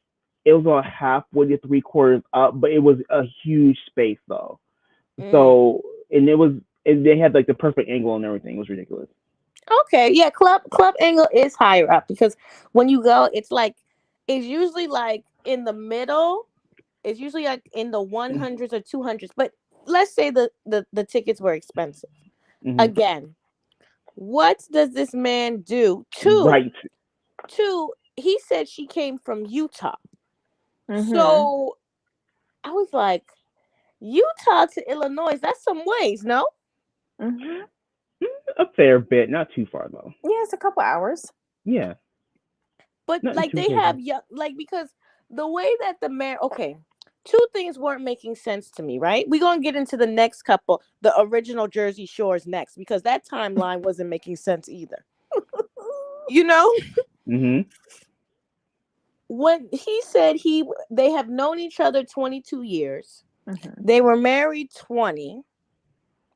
it was about halfway to three quarters up, but it was a huge space though. Mm. So and they had like the perfect angle and everything. It was ridiculous. Okay, yeah, club angle is higher up because when you go, it's usually like in the middle. It's usually like in the 100s or 200s. But let's say the tickets were expensive. Hmm. Again, what does this man do? Right. Two, he said she came from Utah. Mhm. So I was like, Utah to Illinois, that's some ways, no? Mhm. A fair bit, not too far though. Yeah, it's a couple hours. Yeah, But nothing like too they crazy. have young, like because the way that the man, okay, two things weren't making sense to me, right? We're gonna get into the next couple, the original Jersey Shores next, because that timeline wasn't making sense either. You know, Hmm. when he said they have known each other 22 years, Mhm. they were married 20.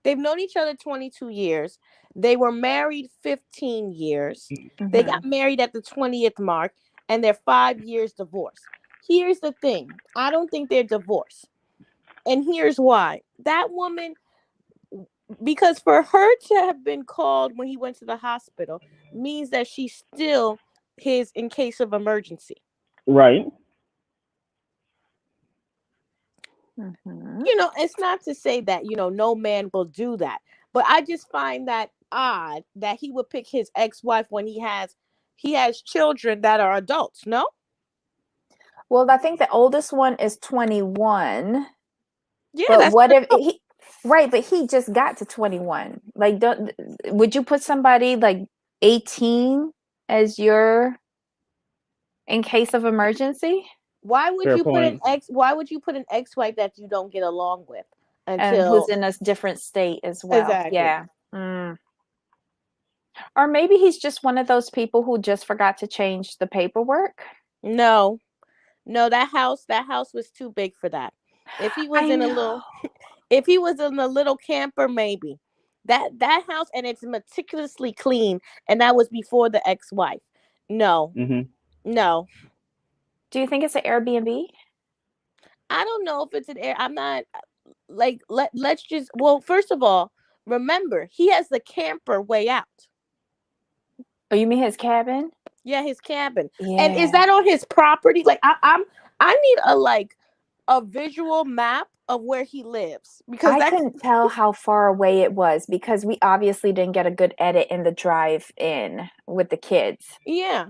They've known each other 22 years. They were married 15 years. They got Mhm. married at the 20th mark and they're 5 years divorced. Here's the thing, I don't think they're divorced. And here's why. That woman, because for her to have been called when he went to the hospital means that she's still his in case of emergency. Right. Mhm. It's not to say that, no man will do that. But I just find that odd that he would pick his ex-wife when he has children that are adults, no? Well, I think the oldest one is 21, Yeah, but that's what good if enough. he right, but he just got to 21. Like, don't would you put somebody like 18 as your in case of emergency Fair point. Why would you put an ex-wife that you don't get along with and who's until in a different state as well? exactly. Yeah. Mm. Or maybe he's just one of those people who just forgot to change the paperwork. No. No, that house was too big for that. If he was I in a know. little if he was in a little camper, maybe. That house, and it's meticulously clean, and that was before the ex-wife. No. Hmm. No. Do you think it's an Airbnb? I don't know if it's an air. I'm not like let's just well, first of all, remember, he has the camper way out. Oh, you mean his cabin? Yeah, his cabin. And is Yeah. that on his property? Like I need a visual map of where he lives because I that couldn't tell how far away it was because we obviously didn't get a good edit in the drive in with the kids. yeah.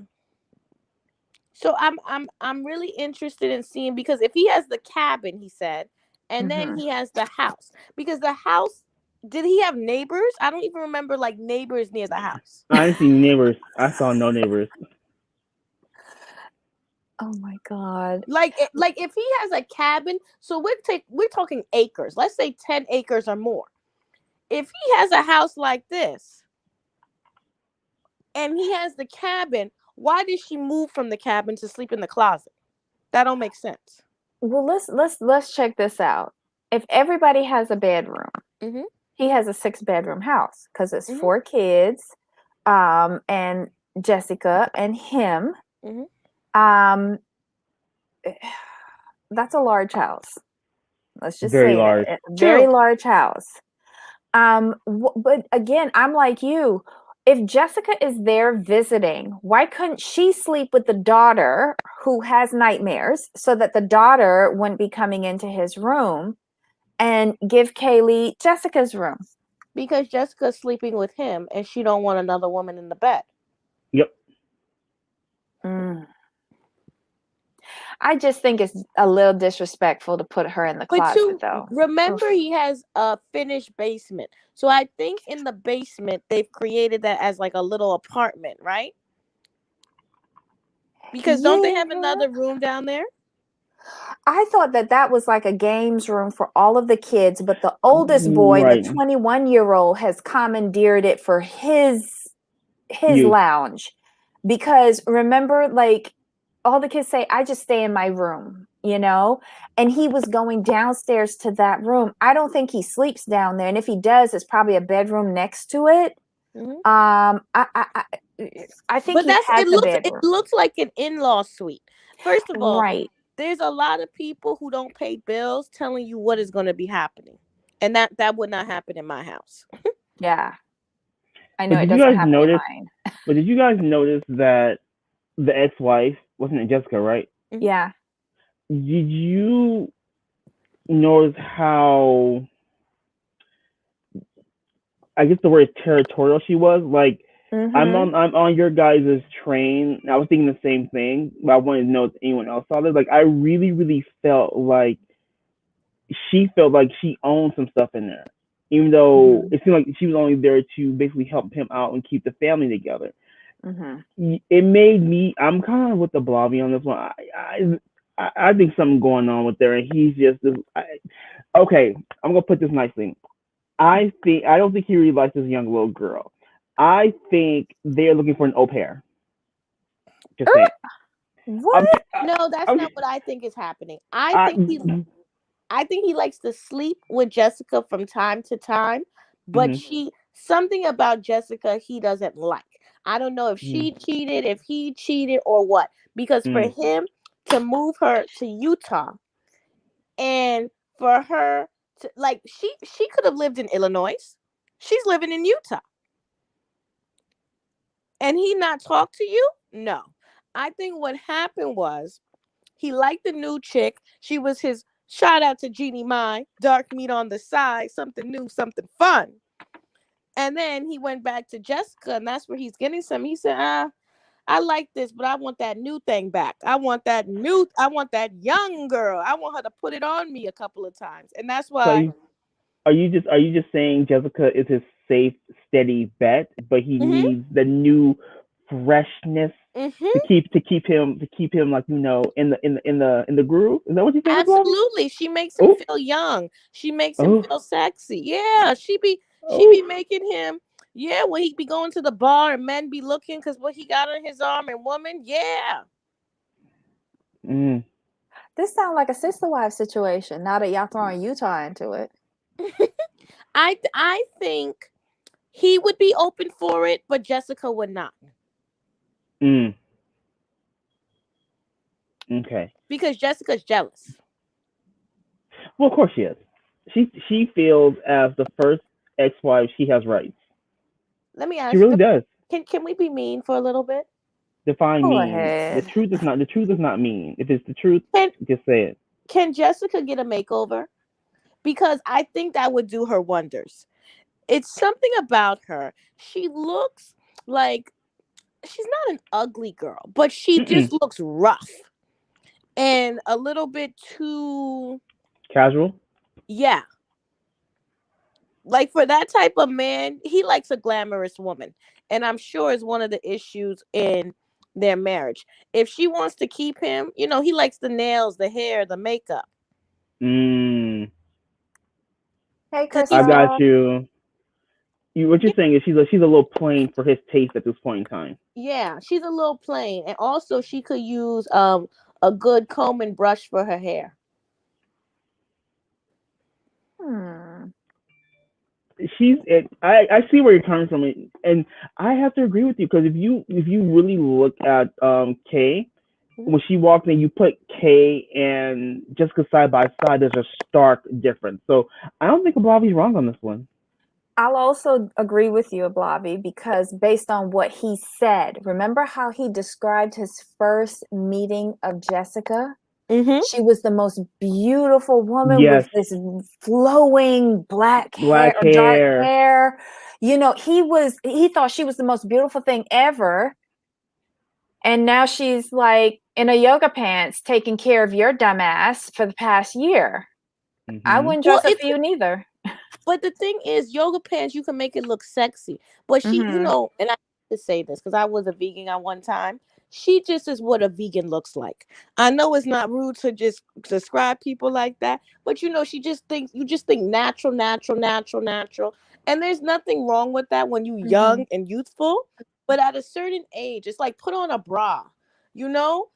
So I'm really interested in seeing because if he has the cabin, he said, and then Mhm. he has the house. Because the house, did he have neighbors? I don't even remember like neighbors near the house. I didn't see neighbors. I saw no neighbors. Oh my god. Like if he has a cabin, so we're talking acres. Let's say 10 acres or more. If he has a house like this and he has the cabin, why did she move from the cabin to sleep in the closet? That don't make sense. Well, let's check this out. If everybody has a bedroom, Mhm. he has a six-bedroom house because it's Mhm. four kids, and Jessica and him. Mhm. Um, that's a large house. Let's just Very say large. that a very True. large house. But again, I'm like you. If Jessica is there visiting, why couldn't she sleep with the daughter who has nightmares so that the daughter wouldn't be coming into his room and give Kaylee Jessica's room? Because Jessica's sleeping with him and she don't want another woman in the bed. Yep. Mm. I just think it's a little disrespectful to put her in the But closet, to though. remember, Oof. he has a finished basement. So I think in the basement they've created that as like a little apartment, right? Because don't they have Yeah. another room down there? I thought that that was like a games room for all of the kids, but the oldest boy, the Right. 21-year-old, has commandeered it for his Use. lounge. Because remember, like all the kids say, I just stay in my room, and he was going downstairs to that room. I don't think he sleeps down there, and if he does, it's probably a bedroom next to it. Hmm. I I think But he had the it bedroom. looks like an in-law suite. First of all, Right. there's a lot of people who don't pay bills telling you what is going to be happening. And that would not happen in my house. Yeah. I know But it did you doesn't guys happen in notice? mine. But did you guys notice that the ex-wife wasn't it Jessica, right? Yeah. Did you notice how I guess the word territorial she was? Like Mm-hmm. I'm on your guys' train. I was thinking the same thing, but I wanted to know if anyone else saw this. Like I really, really felt like she owned some stuff in there. Even though Mm-hmm. it seemed like she was only there to basically help him out and keep the family together. Mm-hmm. It made me. I'm kind of with the Blobby on this one. I think something going on with there, and he's just okay. I'm gonna put this nicely. I don't think he really likes this young little girl. I think they're looking for an au pair. Just saying. I'm. What? No, that's I'm not what I think is happening. I, I think he likes to sleep with Jessica from time to time, but mm-hmm, she something about Jessica he doesn't like. I don't know if mm-hmm, she cheated, if he cheated, or what. Because for him to move her to Utah and for her to like she could have lived in Illinois. She's living in Utah. And he not talk to you? No. I think what happened was he liked the new chick. She was his shout out to Jeannie Mai, dark meat on the side, something new, something fun. And then he went back to Jessica, and that's where he's getting some. He said, I like this, but I want that new thing back. I want that young girl. I want her to put it on me a couple of times. And that's so why. are you just saying Jessica is his safe, steady bet, but he Mm-hmm. needs the new freshness Mm-hmm. to keep him like in the groove? Is that what you're saying, Bobby? Absolutely. She makes him Oh, feel young. She makes him oh, feel sexy. Yeah. She oh. be making him, yeah, when he be going to the bar and men be looking because what he got on his arm and woman, yeah. Mm. This sounds like a sister wife situation. Now that y'all throwing Utah into it. I think he would be open for it, but Jessica would not. Mm. Okay. Because Jessica's jealous. Well, of course she is. She feels as the first ex-wife she has rights. Let me She ask really you, does. can we be mean for a little bit? Define Go mean. ahead. The truth is not mean. If it's the truth, Can just say it. can Jessica get a makeover? Because I think that would do her wonders. It's something about her. She looks like she's not an ugly girl, but she Mm-mm. just looks rough and a little bit too, Casual. yeah. Like for that type of man, he likes a glamorous woman. And I'm sure it's one of the issues in their marriage. If she wants to keep him, he likes the nails, the hair, the makeup. Mm. Hey, Cause I he's got Crystal. you. What you're saying is she's a little plain for his taste at this point in time. yeah, she's a little plain. And also she could use a good comb and brush for her hair. Hmm. I see where you're coming from, and I have to agree with you because if you really look at Kay Mhm. when she walked in, you put Kay and Jessica side by side. There's a stark difference. So I don't think Bobby's wrong on this one. I'll also agree with you, Blobby, because based on what he said, remember how he described his first meeting of Jessica? Mhm. She was the most beautiful woman with Yes, this flowing black hair black or dark hair. hair. He thought she was the most beautiful thing ever. And now she's like in a yoga pants taking care of your dumbass for the past year. I Hmm. wouldn't Well, dress up for you neither. but the thing is, yoga pants, you can make it look sexy. But she, Hmm. and I have to say this because I was a vegan at one time. She just is what a vegan looks like. I know it's not rude to just describe people like that, but she just thinks you just think natural, natural, natural, natural. And there's nothing wrong with that when you're Hmm. young and youthful. But at a certain age, it's like put on a bra, you know?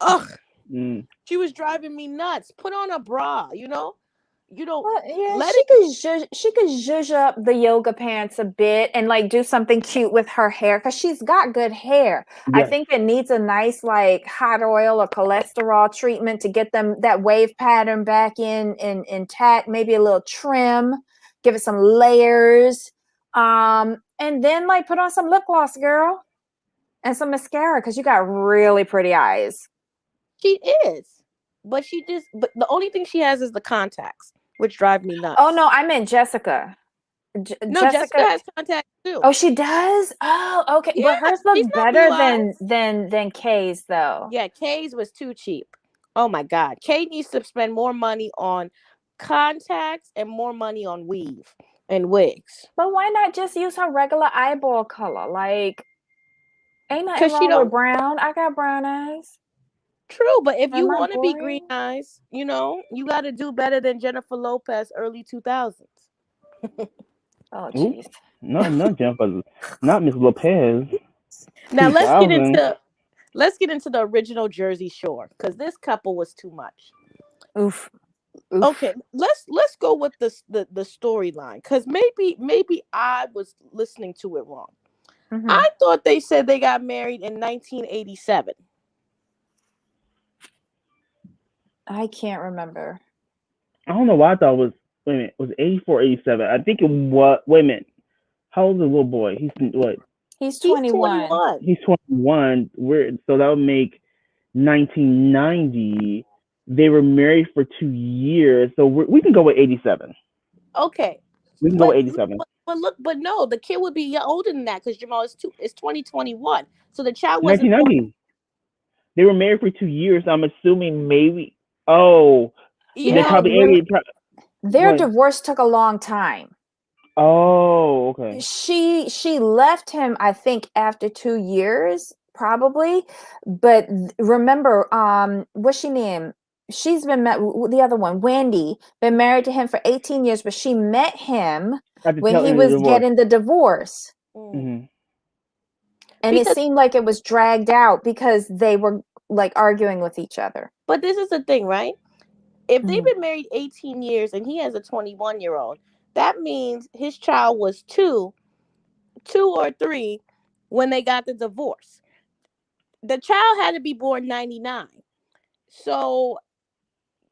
Ugh, Mm. she was driving me nuts. Put on a bra, Well, yeah, let she could zhuzh up the yoga pants a bit and like do something cute with her hair because she's got good hair. I Yes. think it needs a nice like hot oil or cholesterol treatment to get them that wave pattern back in intact. Maybe a little trim, give it some layers, and then like put on some lip gloss, girl, and some mascara because you got really pretty eyes. she is, but the only thing she has is the contacts, which drive me nuts. Oh no, I meant Jessica. No, Jessica Jessica. has contacts too. Oh, she does? Oh, okay. Yeah, But hers she's look not blue better eyes. than Kay's though. Yeah, Kay's was too cheap. Oh my God. Kay needs to spend more money on contacts and more money on weave and wigs. But why not just use her regular eyeball color? Like, ain't nothing Because she wrong with don't. brown. I got brown eyes. True, but if Am you I want to be green boring? eyes, you got to do better than Jennifer Lopez early 2000s. Oh, Ooh, jeez. not Jennifer, not Miss Lopez. Now 2000. let's get into the original Jersey Shore because this couple was too much. Oof. Oof. Okay, let's go with the storyline because maybe I was listening to it wrong. Mhm. I thought they said they got married in 1987. I can't remember. I don't know why I thought it was. Wait a minute, it was 84, 87. I think it was. Wait a minute. How old is the little boy? He's what? He's He's 21. 21. He's 21. So that would make 1990. They were married for 2 years. So we can go with 87. Okay, We can go with 87. but no, the kid would be older than that because Jamal is 2021. So the child wasn't born. 1990. They were married for 2 years. I'm assuming maybe. Oh, Yeah, they probably. Their What? divorce took a long time. Oh, okay. She left him, I think, after 2 years, probably. But remember, what's she name? She's been met. The other one, Wendy, been married to him for 18 years, but she met him At the when tail he end of the was divorce. getting the divorce. Mm-hmm. And it seemed like it was dragged out because they were like arguing with each other. But this is the thing, right? If they've been married 18 years and he has a 21-year-old, that means his child was two or three when they got the divorce. The child had to be born 99. So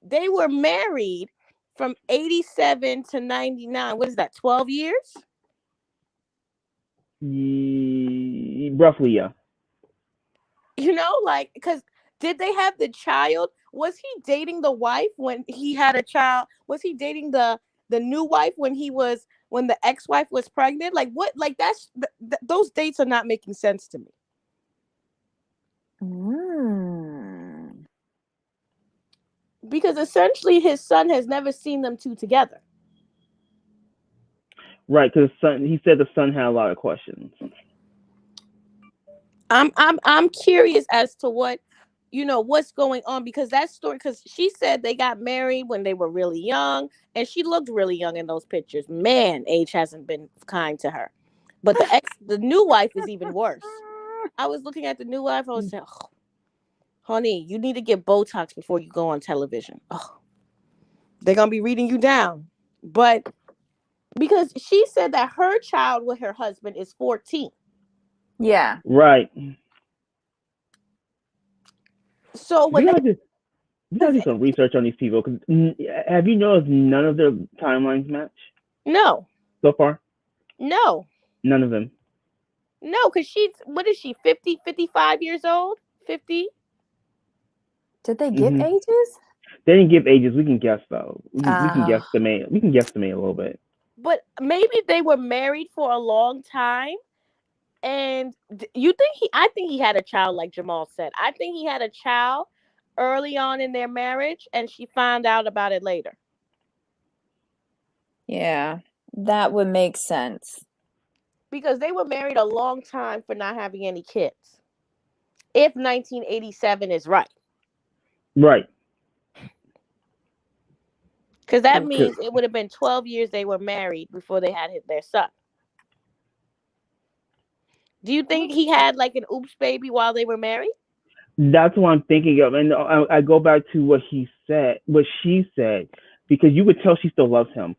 they were married from 87 to 99. What is that, 12 years? Roughly, yeah. Because did they have the child? Was he dating the wife when he had a child? Was he dating the new wife when the ex-wife was pregnant? Like what? Like those dates are not making sense to me. Because essentially his son has never seen them two together. Right, because he said the son had a lot of questions. I'm curious as to what's going on, because that story, because she said they got married when they were really young, and she looked really young in those pictures. Man, age hasn't been kind to her. But the new wife is even worse. I was looking at the new wife, I was saying, oh, honey, you need to get Botox before you go on television. Oh, they're gonna be reading you down. But because she said that her child with her husband is 14. Yeah. Right. So when we gotta do some research on these people, because have you noticed none of their timelines match? No. So far? No. None of them. No, because what is she, 50, 55 years old? 50? Did they give ages? They didn't give ages. We can guess, though. We can guesstimate. We can guesstimate a little bit. But maybe they were married for a long time. And I think he had a child, like Jamal said. I think he had a child early on in their marriage, and she found out about it later. Yeah, that would make sense. Because they were married a long time for not having any kids. If 1987 is right. Right. Because that means it would have been 12 years they were married before they had their son. Do you think he had like an oops baby while they were married? That's what I'm thinking of. And I go back to what she said, because you would tell she still loves him.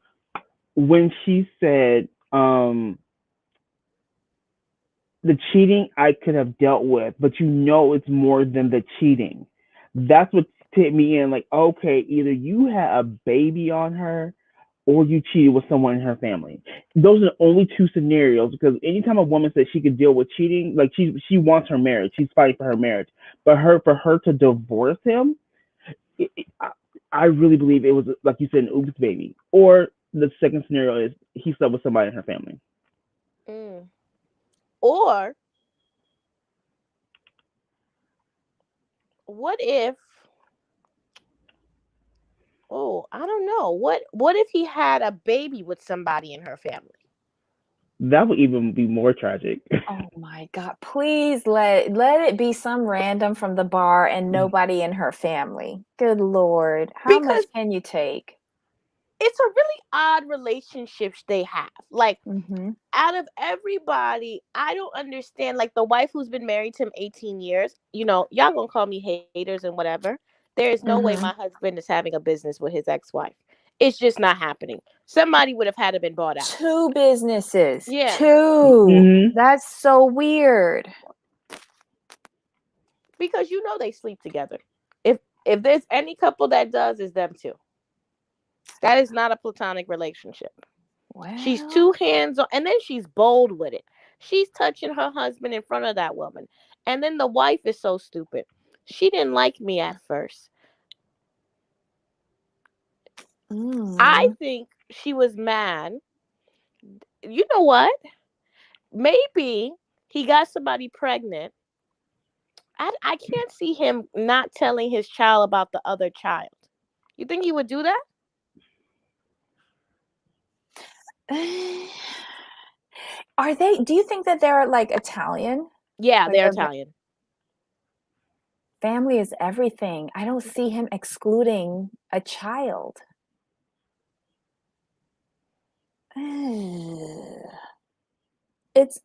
When she said, the cheating I could have dealt with, but it's more than the cheating. That's what tipped me in. Like, okay, either you had a baby on her, or you cheated with someone in her family. Those are the only two scenarios. Because anytime a woman says she could deal with cheating, like she wants her marriage, she's fighting for her marriage. But for her to divorce him, I really believe it was, like you said, an oops baby. Or the second scenario is he slept with somebody in her family. Mm. Or what if? Oh, I don't know. What if he had a baby with somebody in her family? That would even be more tragic. Oh my God. Please let it be some random from the bar and nobody in her family. Good Lord. How much Because can you take? it's a really odd relationship they have. Like, Mm-hmm. out of everybody, I don't understand. Like, the wife who's been married to him 18 years, y'all gonna call me haters and whatever. There is no way my Mm-hmm. husband is having a business with his ex-wife. It's just not happening. Somebody would have had to been bought out. 2 businesses. Yeah. 2. Mm-hmm. That's so weird. Because they sleep together. If there's any couple that does, is them two. That is not a platonic relationship. She's Well, two hands on, and then she's bold with it. She's touching her husband in front of that woman. And then the wife is so stupid. She didn't like me at first. I mm, think she was mad. You know what? Maybe he got somebody pregnant. I can't see him not telling his child about the other child. You think he would do that? do you think that they're like Italian? Yeah, Like they're their Italian. family is everything. I don't see him excluding a child. It's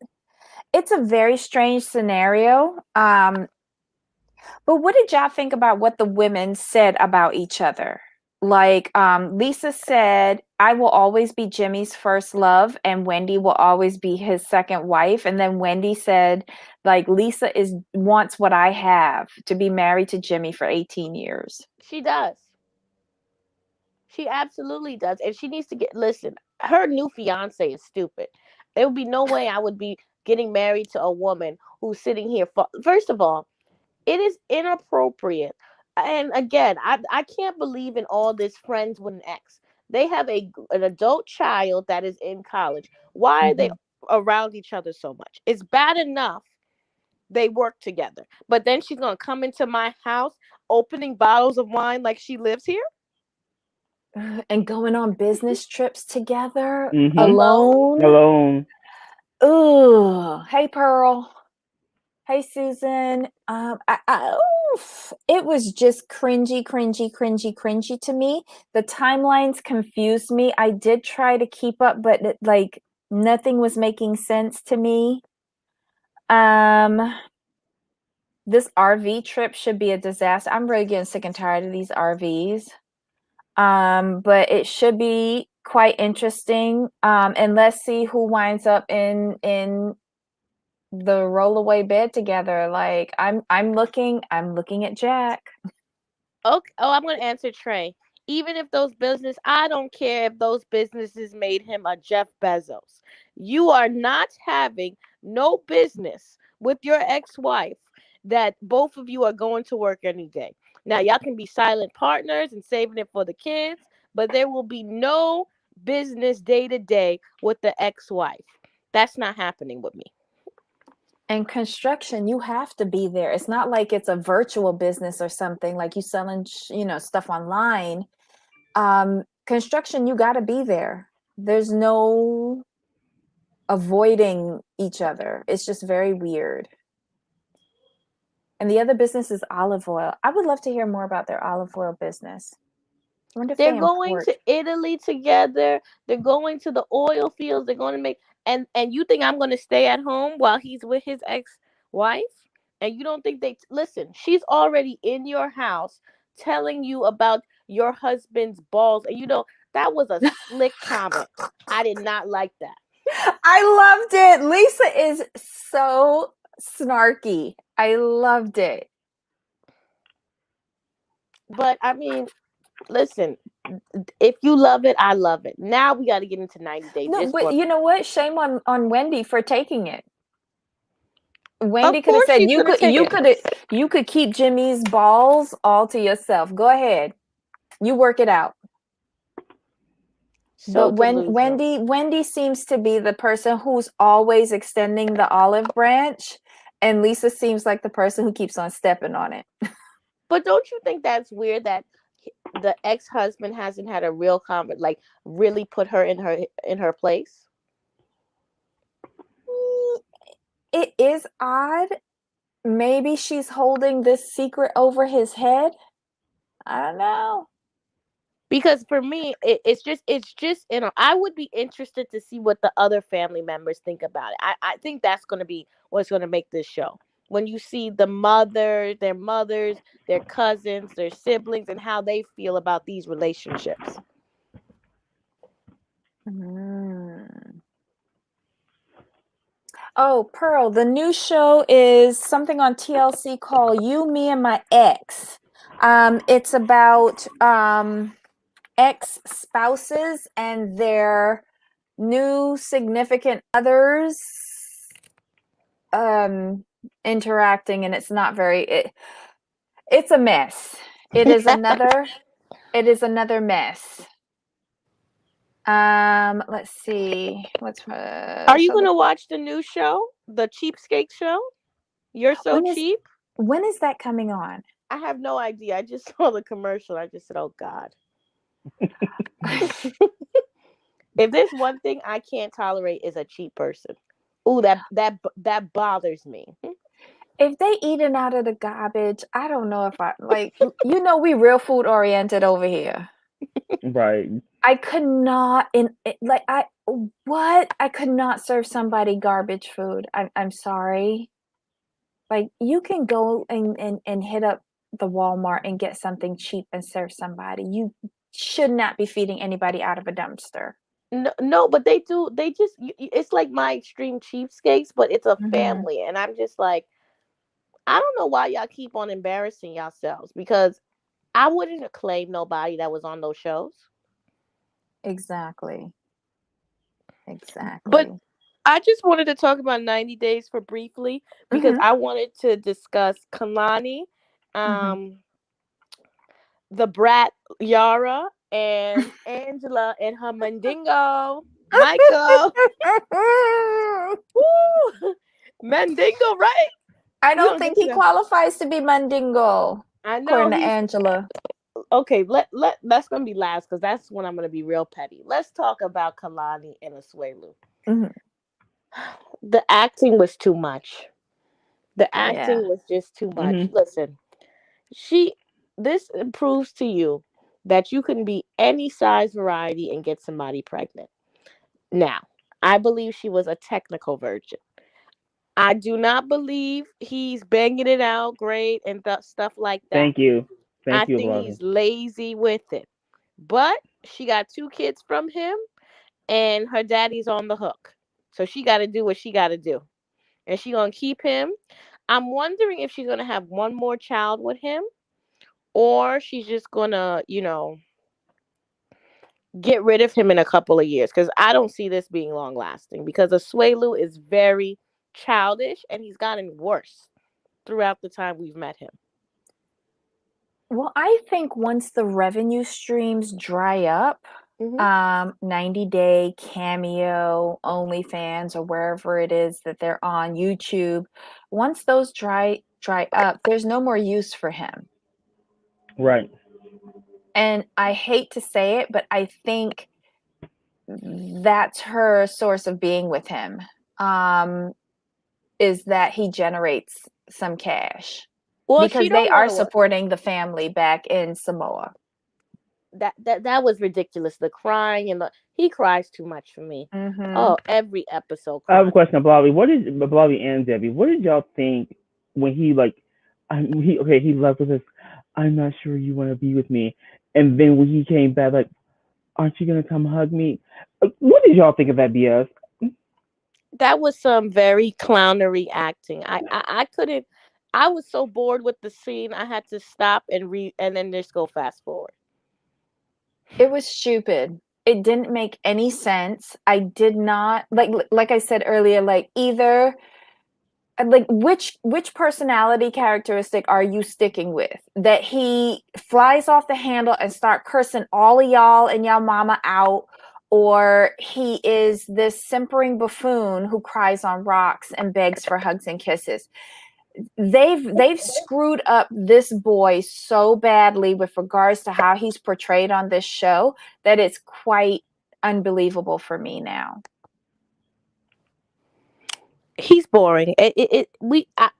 it's a very strange scenario. But what did y'all think about what the women said about each other? Like, Lisa said, I will always be Jimmy's first love, and Wendy will always be his second wife. And then Wendy said, like, Lisa wants what I have, to be married to Jimmy for 18 years. She does. She absolutely does. And she needs to listen, her new fiance is stupid. There would be no way I would be getting married to a woman who's sitting here. First of all, it is inappropriate. And again, I can't believe in all this friends with an ex. They have an adult child that is in college. Why are they Mhm. around each other so much? It's bad enough they work together. But then she's going to come into my house opening bottles of wine like she lives here And going on business trips together Mm-hmm. alone. alone. Alone. Ugh. Hey, Pearl. Hey, Susan. It was just cringy, cringy, cringy, cringy to me. The timelines confused me. I did try to keep up, but like nothing was making sense to me. Um, this RV trip should be a disaster. I'm really getting sick and tired of these RVs. But it should be quite interesting. And let's see who winds up in the rollaway bed together. Like I'm looking at Jack. Okay. Oh, I'm going to answer Trey. Even if I don't care if those businesses made him a Jeff Bezos. You are not having no business with your ex-wife that both of you are going to work any day. Now, y'all can be silent partners and saving it for the kids, but there will be no business day to day with the ex-wife. That's not happening with me. And construction, you have to be there. It's not like it's a virtual business or something like you selling, stuff online. Construction, you got to be there. There's no avoiding each other. It's just very weird. And the other business is olive oil. I would love to hear more about their olive oil business. I wonder if They're they going import. to Italy together. They're going to the oil fields. They're going to make and you think I'm going to stay at home while he's with his ex-wife? And you don't think listen, she's already in your house telling you about your husband's balls. And that was a slick comment. I did not like that. I loved it. Lisa is so snarky. I loved it. But I mean, listen, if you love it, I love it. Now we got to get into 90 Day No, but Discord. you know what? Shame on Wendy for taking it. Wendy Of could have course said she's gonna take it. you could keep Jimmy's balls all to yourself. Go ahead. You work it out. So But when delusional. Wendy seems to be the person who's always extending the olive branch, and Lisa seems like the person who keeps on stepping on it. But don't you think that's weird that the ex-husband hasn't had a real comment, like really put her in her place? It is odd. Maybe she's holding this secret over his head. I don't know. Because for me, it's just I would be interested to see what the other family members think about it. I think that's going to be what's going to make this show. When you see their mothers, their cousins, their siblings, and how they feel about these relationships. Oh, Pearl, the new show is something on TLC called You, Me, and My Ex. It's about ex-spouses and their new significant others interacting, and it's not very it's a mess. It is another mess. Let's see. Are you gonna watch the new show, the Cheapskate show? You're so cheap. When is that coming on? I have no idea. I just saw the commercial. I just said, "Oh God." If there's one thing I can't tolerate is a cheap person. Ooh, that bothers me. If they eating out of the garbage, I don't know if I like. We real food oriented over here. Right. I could not I could not serve somebody garbage food. I'm sorry. Like, you can go and hit up the Walmart and get something cheap and serve somebody. You should not be feeding anybody out of a dumpster. No, but they do. They just it's like my extreme cheapskates, but it's a family, and I'm just like, I don't know why y'all keep on embarrassing yourselves, because I wouldn't have claimed nobody that was on those shows. Exactly. But I just wanted to talk about 90 Days for briefly, because I wanted to discuss Kalani, the brat Yara, and Angela and her mandingo Michael. Woo! Mandingo, right? I don't think he qualifies to be mandingo. I know, according to Angela. Okay, that's gonna be last, because that's when I'm gonna be real petty. Let's talk about Kalani and Asuelu. The acting was too much. The acting was just too much. Listen, this proves to you that you can be any size variety and get somebody pregnant. Now, I believe she was a technical virgin. I do not believe he's banging it out great and stuff like that. Thank you. I think he's lazy with it. But she got 2 kids from him, and her daddy's on the hook. So she got to do what she got to do. And she going to keep him. I'm wondering if she's going to have one more child with him, or she's just going to, get rid of him in a couple of years, because I don't see this being long lasting, because Asuelu is very childish, and he's gotten worse throughout the time we've met him. Well, I think once the revenue streams dry up, 90 Day, Cameo, OnlyFans, or wherever it is that they're on, YouTube, once those dry up, there's no more use for him. Right. And I hate to say it, but I think that's her source of being with him, is that he generates some cash. Well, because they are supporting the family back in Samoa. That was ridiculous. The crying, and he cries too much for me. Oh, every episode. I have a question, Bobby. Bobby and Debbie, what did y'all think when he left with us? I'm not sure you want to be with me, And then when he came back, like, aren't you gonna come hug me? What did y'all think of that BS? That was some very clownery acting. I couldn't. I was so bored with the scene. I had to stop and read, and then just go fast forward. It was stupid. It didn't make any sense. I did not like I said earlier, like either like which personality characteristic are you sticking with? That he flies off the handle and start cursing all of y'all and y'all mama out, or he is this simpering buffoon who cries on rocks and begs for hugs and kisses. They've screwed up this boy so badly with regards to how he's portrayed on this show that it's quite unbelievable for me now. He's boring.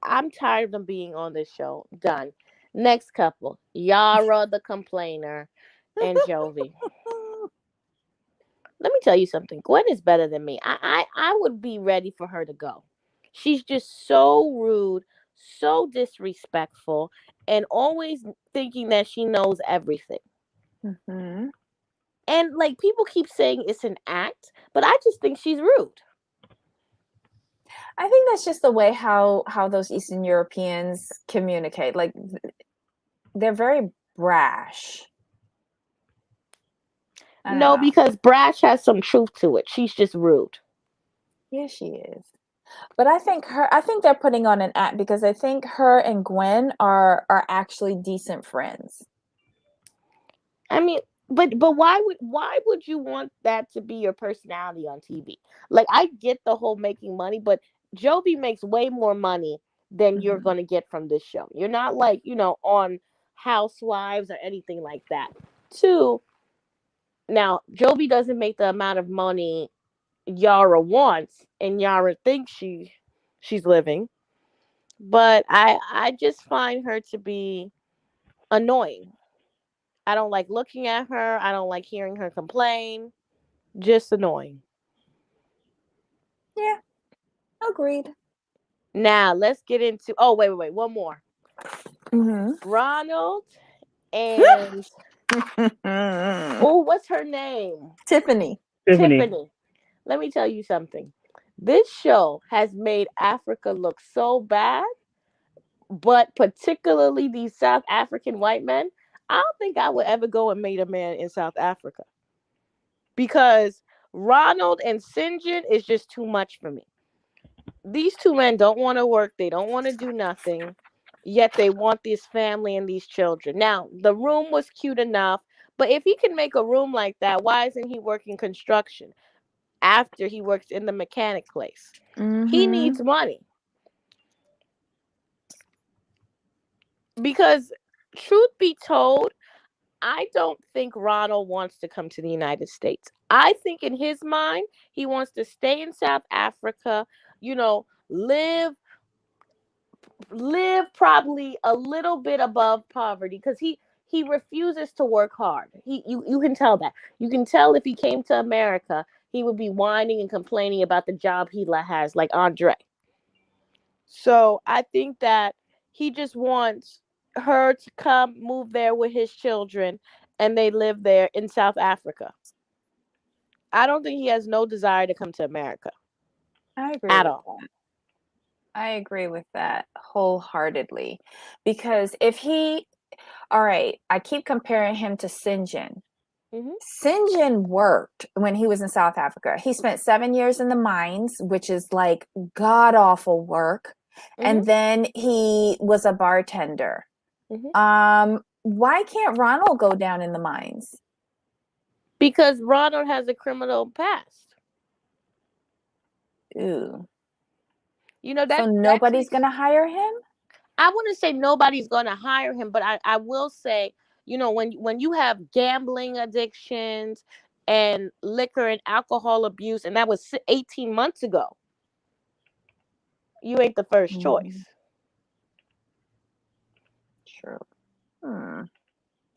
I'm tired of them being on this show. Done. Next couple, Yara the complainer and Jovi. Let me tell you something. Gwen is better than me. I would be ready for her to go. She's just so rude, so disrespectful, and always thinking that she knows everything. Mm-hmm. And like people keep saying it's an act, but I just think she's rude. I think that's just the way how those Eastern Europeans communicate. Like they're very brash. No, because brash has some truth to it. She's just rude. Yeah, she is. But I think they're putting on an act because I think her and Gwen are actually decent friends. I mean, but why would you want that to be your personality on TV? Like I get the whole making money, but Jovi makes way more money than you're going to get from this show. You're not like, on Housewives or anything like that. Two, now Jovi doesn't make the amount of money Yara wants, and Yara thinks she's living. But I just find her to be annoying. I don't like looking at her. I don't like hearing her complain. Just annoying. Yeah, agreed. Now let's get into. Oh wait, one more. Mm-hmm. Ronald and what's her name? Tiffany. Tiffany. Let me tell you something. This show has made Africa look so bad, but particularly these South African white men. I don't think I would ever go and meet a man in South Africa because Ronald and Sinjin is just too much for me. These two men don't want to work. They don't want to do nothing. Yet they want this family and these children. Now, the room was cute enough, but if he can make a room like that, why isn't he working construction after he works in the mechanic place? He needs money. Because, truth be told, I don't think Ronald wants to come to the United States. I think in his mind, he wants to stay in South Africa, live probably a little bit above poverty because he refuses to work hard. You can tell that. You can tell if he came to America, he would be whining and complaining about the job he has, like Andrei. So I think that he just wants her to come move there with his children and they live there in South Africa. I don't think he has no desire to come to America. I agree at with all. that. I agree with that wholeheartedly. Because if he, all right, I keep comparing him to Sinjin. Sinjin worked when he was in South Africa. He spent 7 years in the mines, which is like god awful work. And then he was a bartender. Why can't Ronald go down in the mines? Because Ronald has a criminal past. Ooh. So nobody's going to hire him? I wouldn't say nobody's going to hire him, but I will say, when you have gambling addictions and liquor and alcohol abuse, and that was 18 months ago, you ain't the first choice. True.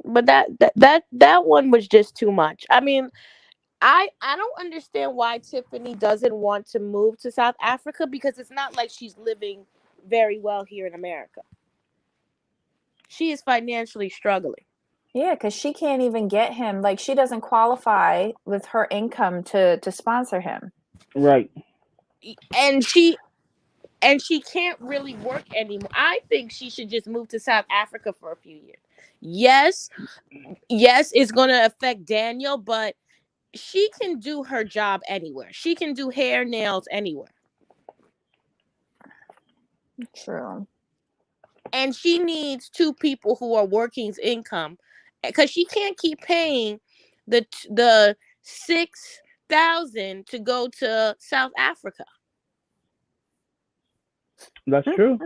But that one was just too much. I mean, I don't understand why Tiffany doesn't want to move to South Africa because it's not like she's living very well here in America. She is financially struggling. Yeah, because she can't even get him. Like, she doesn't qualify with her income to sponsor him. Right. And she can't really work anymore. I think she should just move to South Africa for a few years. Yes, yes, it's going to affect Daniel, but she can do her job anywhere. She can do hair, nails anywhere. True. And she needs two people who are working income, because she can't keep paying the 6,000 to go to South Africa. That's true.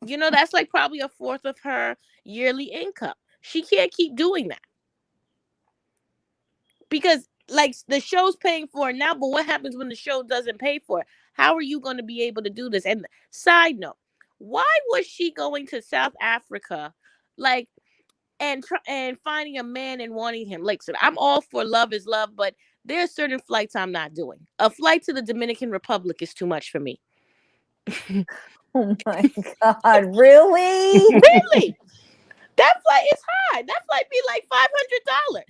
That's like probably a fourth of her yearly income. She can't keep doing that because like the show's paying for it now, but what happens when the show doesn't pay for it? How are you going to be able to do this? And side note, why was she going to South Africa, like, and finding a man and wanting him? Like, so I'm all for love is love, but there are certain flights I'm not doing. A flight to the Dominican Republic is too much for me. Oh my God, really? Really? That flight is high. That flight be like $500.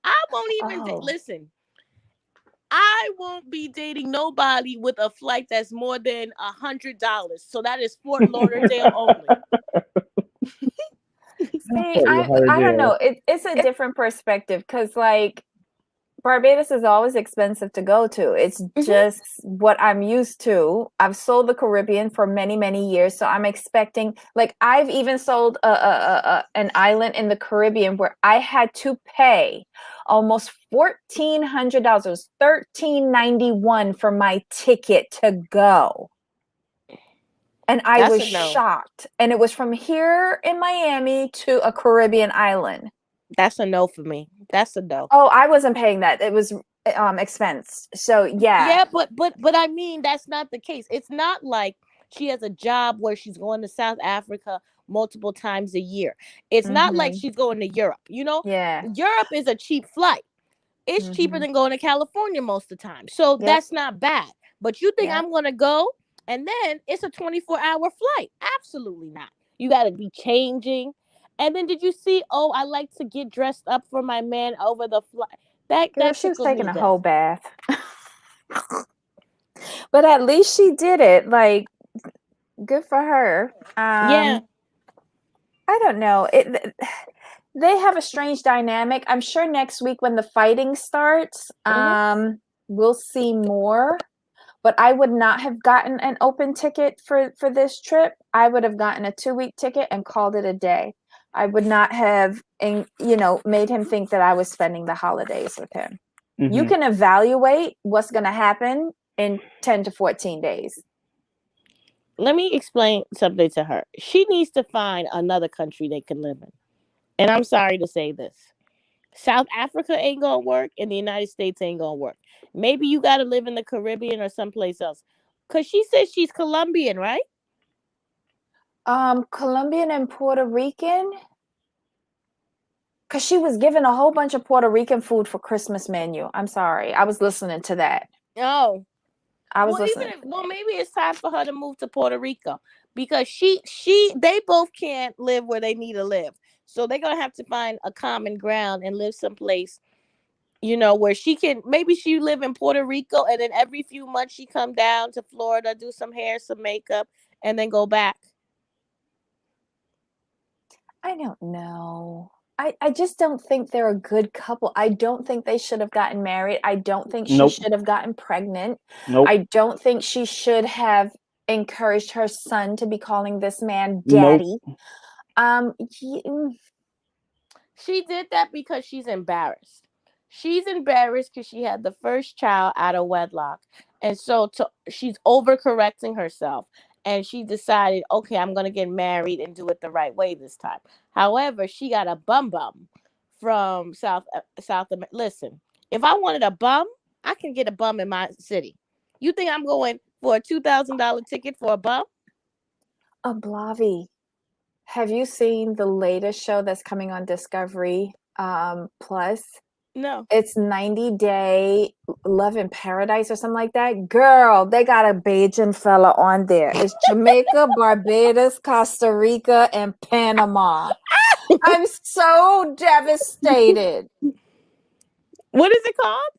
I won't even listen. I won't be dating nobody with a flight that's more than $100. So that is Fort Lauderdale only. See, I don't know. It's a different perspective because, like, Barbados is always expensive to go to. It's just what I'm used to. I've sold the Caribbean for many, many years, so I'm expecting. Like, I've even sold an island in the Caribbean where I had to pay almost $1,400. It was $1,391 for my ticket to go. And I was shocked. And it was from here in Miami to a Caribbean island. That's a no for me. That's a no. Oh, I wasn't paying that. It was expense. So yeah. Yeah, but I mean, that's not the case. It's not like she has a job where she's going to South Africa multiple times a year. It's not like she's going to Europe. Yeah. Europe is a cheap flight. It's cheaper than going to California most of the time. So that's not bad. But you think I'm going to go and then it's a 24-hour flight? Absolutely not. You got to be changing. And then did you see, I like to get dressed up for my man over the flight. That she was taking a whole bath. But at least she did it. Like, good for her. Yeah. I don't know. They have a strange dynamic. I'm sure next week when the fighting starts, we'll see more. But I would not have gotten an open ticket for this trip. I would have gotten a 2-week ticket and called it a day. I would not have, made him think that I was spending the holidays with him. You can evaluate what's going to happen in 10 to 14 days. Let me explain something to her. She needs to find another country they can live in. And I'm sorry to say this. South Africa ain't going to work and the United States ain't going to work. Maybe you got to live in the Caribbean or someplace else. Because she says she's Colombian, right? Colombian and Puerto Rican. Because she was given a whole bunch of Puerto Rican food for Christmas menu. I'm sorry. I was listening to that. Oh. I was listening. Maybe it's time for her to move to Puerto Rico. Because they both can't live where they need to live. So they're going to have to find a common ground and live someplace, where she can, maybe she live in Puerto Rico and then every few months she come down to Florida, do some hair, some makeup, and then go back. I don't know. I just don't think they're a good couple. I don't think they should have gotten married. I don't think she should have gotten pregnant. I don't think she should have encouraged her son to be calling this man daddy. She did that because she's embarrassed. She's embarrassed because she had the first child out of wedlock. And so she's overcorrecting herself. And she decided, okay, I'm going to get married and do it the right way this time. However, she got a bum from South America. Listen, if I wanted a bum, I can get a bum in my city. You think I'm going for a $2,000 ticket for a bum? Blavi, have you seen the latest show that's coming on Discovery Plus? No. It's 90-Day Love in Paradise or something like that. Girl, they got a Bajan fella on there. It's Jamaica, Barbados, Costa Rica, and Panama. I'm so devastated. What is it called?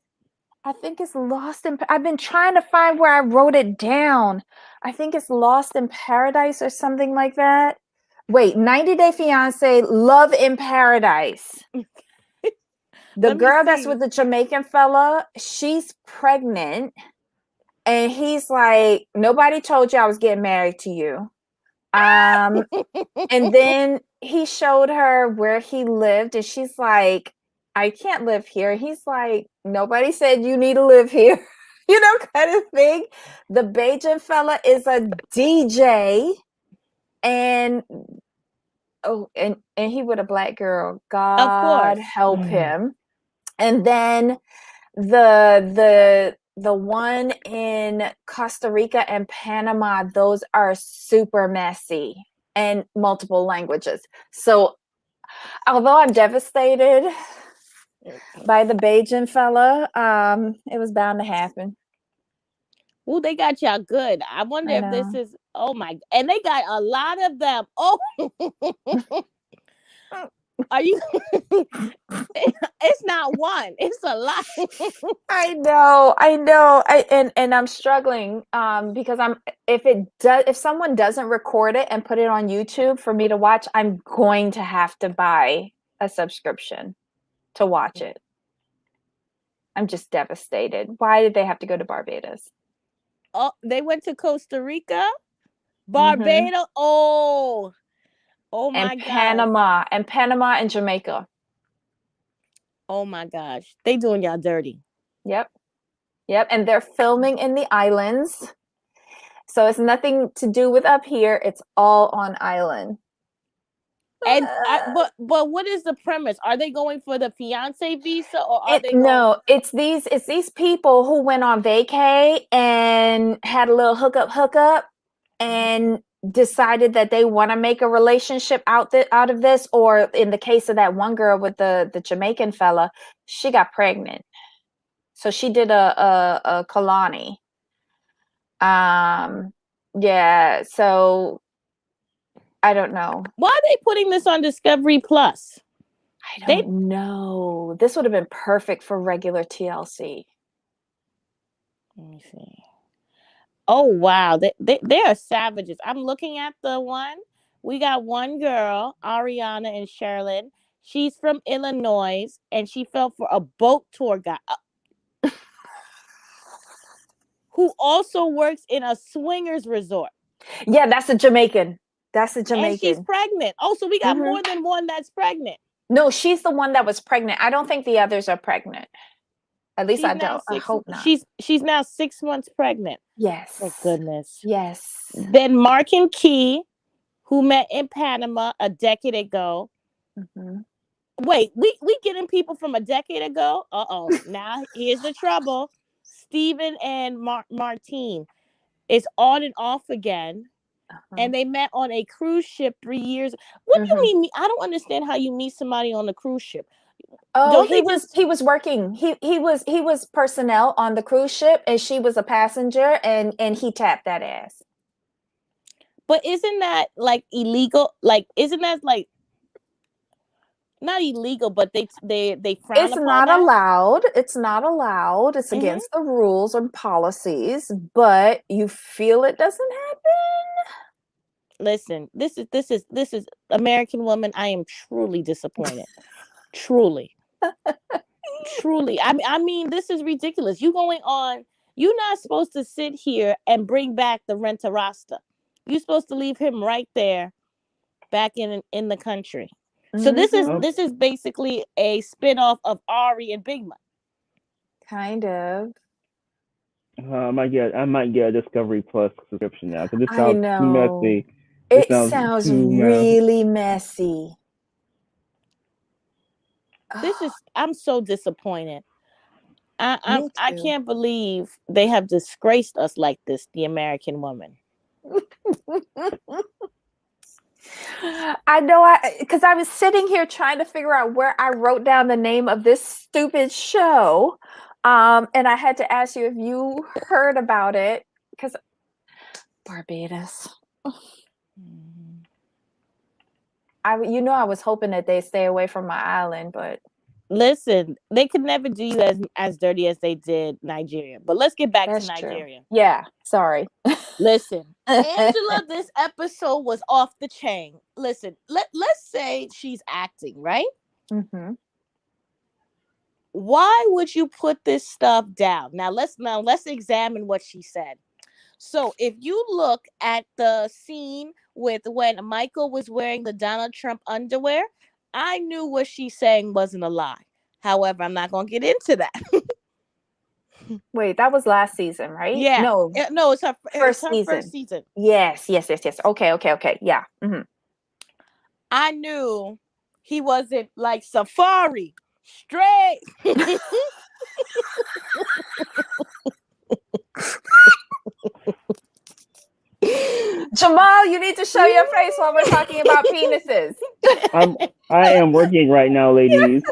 I think it's Lost in. I've been trying to find where I wrote it down. I think it's Lost in Paradise or something like that. Wait, 90 Day Fiance, Love in Paradise. The Let me girl that's see. with the Jamaican fella, she's pregnant. And he's like, nobody told you I was getting married to you. And then he showed her where he lived, and she's like, I can't live here. He's like, nobody said you need to live here, kind of thing. The Bajan fella is a DJ, and and he with a black girl. Of God course. help him. And then the one in Costa Rica and Panama, those are super messy and multiple languages. So although I'm devastated by the Bajan fella, it was bound to happen. Oh, they got y'all good. I wonder I if this know. is, oh my, and they got a lot of them. Oh, are you? It's not one, it's a lot. I know. And I'm struggling because if someone doesn't record it and put it on YouTube for me to watch, I'm going to have to buy a subscription to watch it. I'm just devastated. Why did they have to go to Barbados? Oh, they went to Costa Rica, Mm-hmm. Barbados. Oh my And gosh. Panama and Jamaica. Oh my gosh. They doing y'all dirty. Yep. And they're filming in the islands. So it's nothing to do with up here. It's all on island. And but what is the premise? Are they going for the fiance visa, or are they going? No, it's these people who went on vacay and had a little hookup and decided that they want to make a relationship out of this. Or in the case of that one girl with the Jamaican fella, she got pregnant, so she did a Kalani. Yeah, so I don't know. Why are they putting this on Discovery Plus? I don't know. This would have been perfect for regular TLC. Let me see. Oh wow, they are savages. I'm looking at the one. We got one girl, Ariana and Sherilyn. She's from Illinois, and she fell for a boat tour guide who also works in a swingers resort. Yeah, that's a Jamaican. And she's pregnant. Oh, so we got more than one that's pregnant. No, she's the one that was pregnant. I don't think the others are pregnant. At least I don't. I hope not. She's now 6 months pregnant. Yes. Oh goodness. Yes. Then Mark and Kayee, who met in Panama a decade ago. Mm-hmm. Wait, we getting people from a decade ago? Now here's the trouble. Steven and Martine is on and off again. And they met on a cruise ship 3 years. What do you mean? I don't understand how you meet somebody on a cruise ship. Oh, he was working. He was personnel on the cruise ship, and she was a passenger, and he tapped that ass. But isn't that like illegal? Like, isn't that like not illegal? But they frown It's upon not that? allowed. It's not allowed. It's against the rules and policies. But you feel it doesn't happen. Listen, this is American woman. I am truly disappointed. Truly. I mean, this is ridiculous. You're not supposed to sit here and bring back the Renta-Rasta. You're supposed to leave him right there back in the country. So this is basically a spinoff of Ari and Big Mike. Kind of. I might get a Discovery Plus subscription now because this I sounds know. too messy. It sounds really messy. I'm so disappointed. I can't believe they have disgraced us like this, the American woman. I know, because I was sitting here trying to figure out where I wrote down the name of this stupid show. And I had to ask you if you heard about it, because Barbados. I was hoping that they stay away from my island, but Listen, they could never do you as dirty as they did Nigeria. But let's get back to that's true. Nigeria. Yeah, sorry. Listen, Angela, this episode was off the chain. Listen, let's say she's acting, right? Mm-hmm. Why would you put this stuff down? Now let's examine what she said. So if you look at the scene with when Michael was wearing the Donald Trump underwear, I knew what she's saying wasn't a lie. However, I'm not gonna get into that. Wait, that was last season, right? Yeah. No, No, it's her first first season. Yes. Okay. Yeah. Mm-hmm. I knew he wasn't like Safari straight. Jamal, you need to show your face while we're talking about penises. I am working right now, ladies.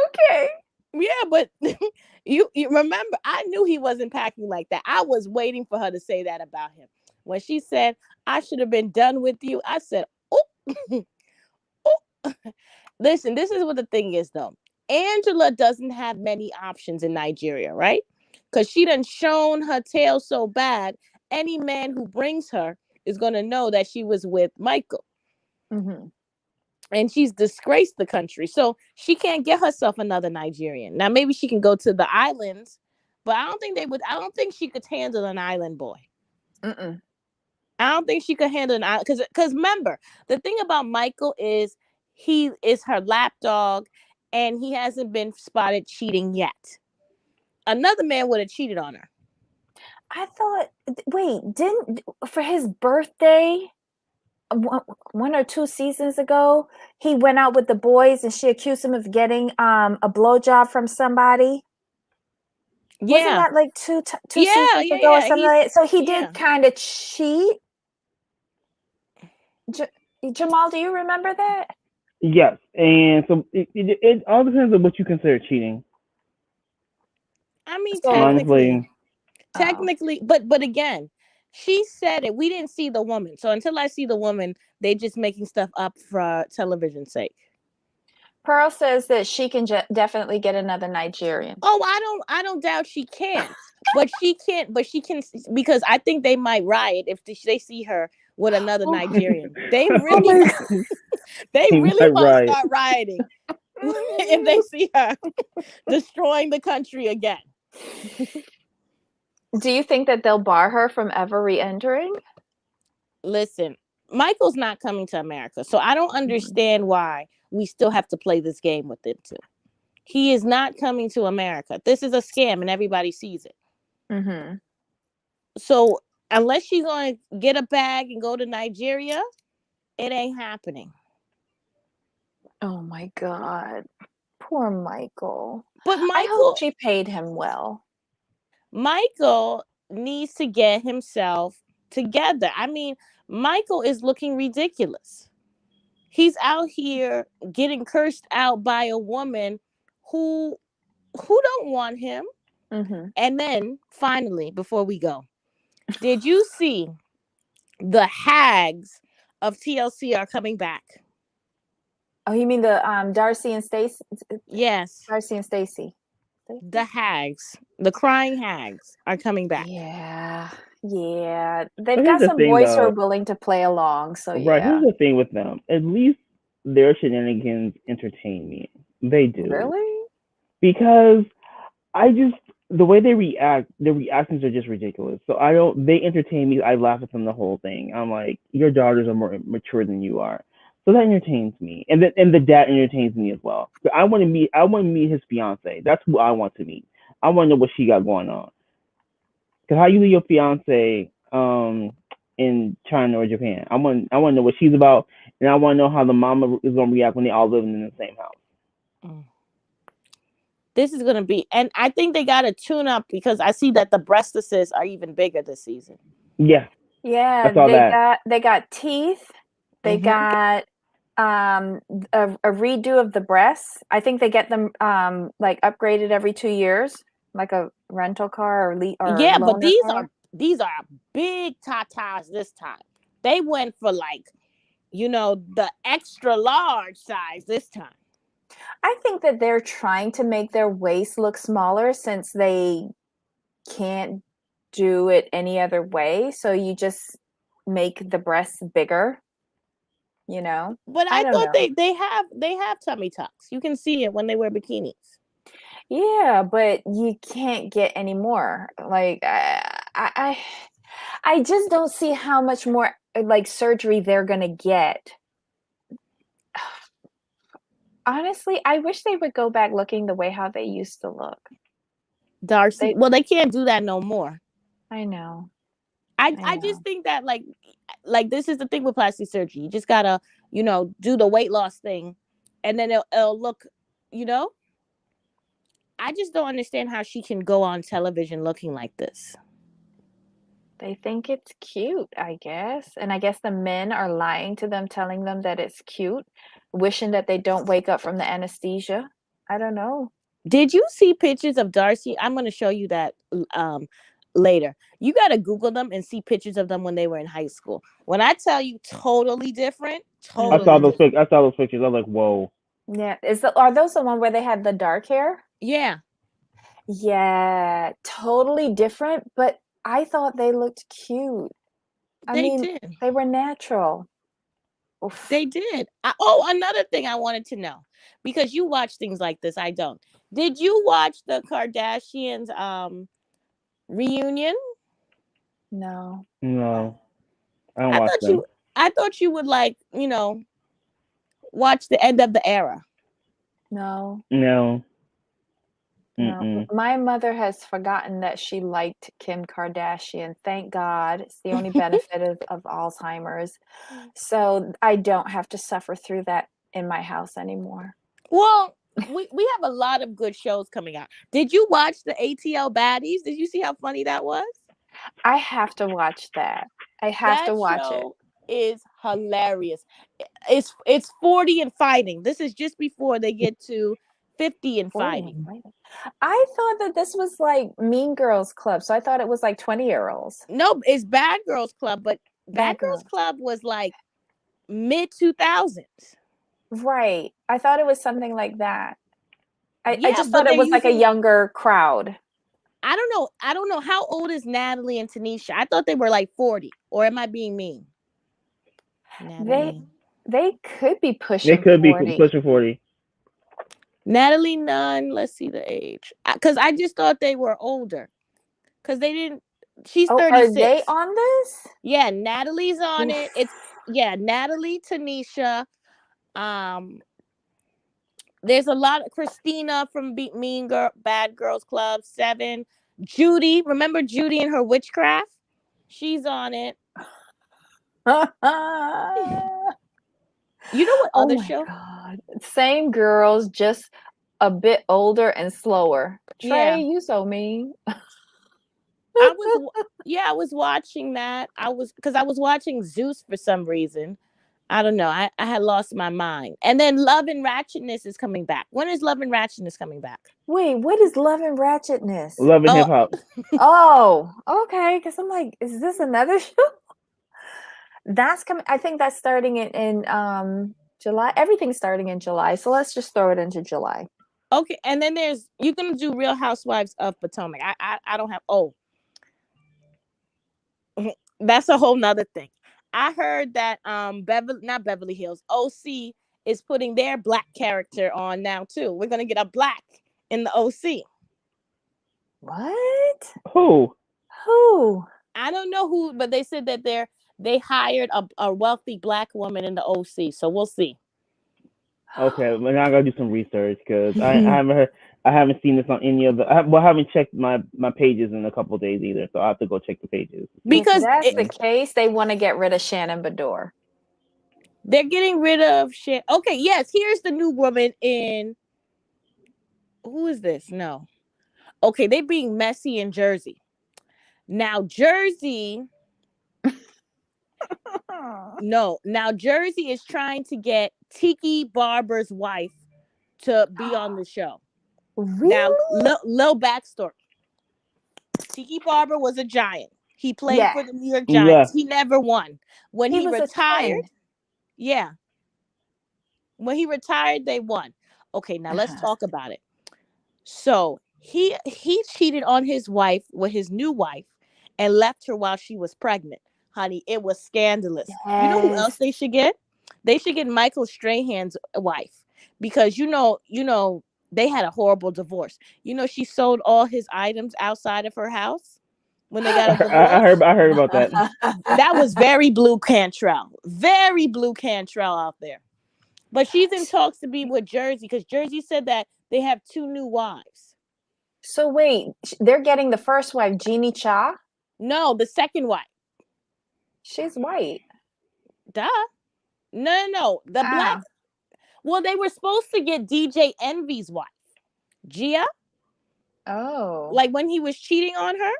Okay. Yeah, but you remember, I knew he wasn't packing like that. I was waiting for her to say that about him. When she said, I should have been done with you, I said, oh. Oh. Listen, this is what the thing is, though. Angela doesn't have many options in Nigeria, right? Because she done shown her tail so bad, any man who brings her is going to know that she was with Michael. Mm-hmm. And she's disgraced the country. So she can't get herself another Nigerian. Now, maybe she can go to the islands, but I don't think she could handle an island boy. Mm-mm. I don't think she could handle an island. Because remember, the thing about Michael is he is her lapdog and he hasn't been spotted cheating yet. Another man would have cheated on her. I thought, wait, didn't for his birthday, one or two seasons ago, he went out with the boys and she accused him of getting a blowjob from somebody. Yeah. Wasn't that like two seasons ago or something like that? So he did kind of cheat. Jamal, do you remember that? Yes, and so it all depends on what you consider cheating. I mean, Honestly, technically, but again, she said it. We didn't see the woman, so until I see the woman, they just making stuff up for television's sake. Pearl says that she can definitely get another Nigerian. Oh, I don't doubt she can, but she can't. But she can, because I think they might riot if they see her with another Nigerian. They really, might start rioting if they see her destroying the country again. Do you think that they'll bar her from ever re-entering? Listen, Michael's not coming to America, so I don't understand why we still have to play this game with him too. He is not coming to America. This is a scam and everybody sees it. Mm-hmm. So unless she's going to get a bag and go to Nigeria, it ain't happening. Oh my God. Poor Michael. But I hope she paid him well. Michael needs to get himself together. I mean, Michael is looking ridiculous. He's out here getting cursed out by a woman who don't want him. Mm-hmm. And then finally, before we go, did you see the hags of TLC are coming back? Oh, you mean the Darcey and Stacey? Yes. Darcey and Stacey. The hags, the crying hags are coming back. Yeah. They've got some boys who are willing to play along. So yeah. Right. Here's the thing with them. At least their shenanigans entertain me. They do. Really? Because the way they react, their reactions are just ridiculous. So they entertain me. I laugh at them the whole thing. I'm like, your daughters are more mature than you are. So that entertains me. And the dad entertains me as well. But I want to meet his fiance. That's who I want to meet. I want to know what she got going on. Because how you meet your fiance in China or Japan? I want to know what she's about, and I want to know how the mama is going to react when they all living in the same house. This is going to be, and I think they got to tune up because I see that the breastises are even bigger this season. Yeah. They got teeth. They got a redo of the breasts. I think they get them like upgraded every 2 years, like a rental car or yeah, but these car. These are big tatas this time. They went for like, the extra large size this time. I think that they're trying to make their waist look smaller since they can't do it any other way. So you just make the breasts bigger, But I I don't thought know. they have tummy tucks. You can see it when they wear bikinis. Yeah, but you can't get any more. Like I just don't see how much more like surgery they're gonna get. Honestly, I wish they would go back looking the way how they used to look. Darcey, They, well, they can't do that no more. I know, I I just know. think that like this is the thing with plastic surgery. You just gotta, do the weight loss thing, and then it'll look, you know. I just don't understand how she can go on television looking like this. They think it's cute, I guess. And I guess the men are lying to them, telling them that it's cute, wishing that they don't wake up from the anesthesia. I don't know. Did you see pictures of Darcey? I'm gonna show you that later. You gotta Google them and see pictures of them when they were in high school. When I tell you totally different, totally Mm-hmm. different. I saw those pictures. I was like, whoa. Yeah. Are those the one where they had the dark hair? Yeah, Yeah, totally different, but I thought they looked cute. I they mean, did. they were natural. Oof. They did. Another thing I wanted to know, because you watch things like this, I don't. Did you watch the Kardashians reunion? No, No, I don't I watch thought them. you I thought you would like, watch the end of the era. no, No. no. Mm-mm. My mother has forgotten that she liked Kim Kardashian. Thank God. It's the only benefit of Alzheimer's. So I don't have to suffer through that in my house anymore. Well, we have a lot of good shows coming out. Did you watch the ATL Baddies? Did you see how funny that was? I have to watch that. I have to That watch it. show is hilarious. It's 40 and fighting. This is just before they get to 50 and 40 fighting. and fighting. I thought that this was like Mean Girls Club, so I thought it was like 20-year-olds. No, it's Bad Girls Club, but Bad Bad Girls girls. Club was like mid 2000s. Right. I thought it was something like that. I Yeah, just but thought it they're was like a using younger crowd. I don't know. I don't know how old is Natalie and Tanisha. I thought they were like 40, or am I being mean? They Natalie. they could be They pushing could be 40. pushing 40. Natalie Nunn, let's see the age. Cuz I just thought they were older. Cuz they didn't she's Oh, are they 36. on this? Yeah, Natalie's on it. Oof. It's Natalie, Tanisha, um there's a lot of Christina from Bad Girls Club 7. Judy, remember Judy and her witchcraft? She's on it. You know what Oh other my show? God. Same girls, just a bit older and slower. Yeah. Trey, you so mean. I was I was watching that. I was watching Zeus for some reason. I don't know. I had lost my mind. And then Love and Ratchetness is coming back. When is Love and Ratchetness coming back? Wait, what is Love and Ratchetness? Love and Oh, hip hop. Oh, okay. Because I'm like, is this another show? That's coming. I think that's starting in July. Everything's starting in July. So let's just throw it into July. okay. And then you're gonna do Real Housewives of Potomac. I don't have that's a whole nother thing. I heard that not Beverly Hills, OC is putting their black character on now too. We're gonna get a black in the OC. What? Who? Who? I don't know who, but they said that they hired a wealthy black woman in the OC. So we'll see. Okay, well, now I gotta do some research because I haven't heard. I haven't seen this on any of the. I haven't checked my pages in a couple of days either, so I have to go check the pages. If Because that's the case, they want to get rid of Shannon Bedore. they're getting rid of shit. Okay, yes, here's the new woman in. Who is this? No. Okay, they being messy in Jersey. Now Jersey, no. Now Jersey is trying to get Tiki Barber's wife to be on the show. Really? Now, little backstory. Tiki Barber was a giant. He played Yeah. for the New York Yeah. Giants. He never won. When He he was a retired, twin. yeah. When he retired, they won. Okay, now let's Uh-huh. talk about it. So he cheated on his wife with his new wife and left her while she was pregnant. Honey, it was scandalous. You know who else Yes. they should get? They should get Michael Strahan's wife because they had a horrible divorce. She sold all his items outside of her house when they got a divorce. I heard about that. That was very blue Cantrell. Very blue Cantrell out there. But she's in talks to be with Jersey because Jersey said that they have 2 new wives. So wait, they're getting the first wife, Jeannie Cha? No, the second wife. She's white. Duh. No. The black. Oh. Well, they were supposed to get DJ Envy's wife, Gia. Oh. Like when he was cheating on her,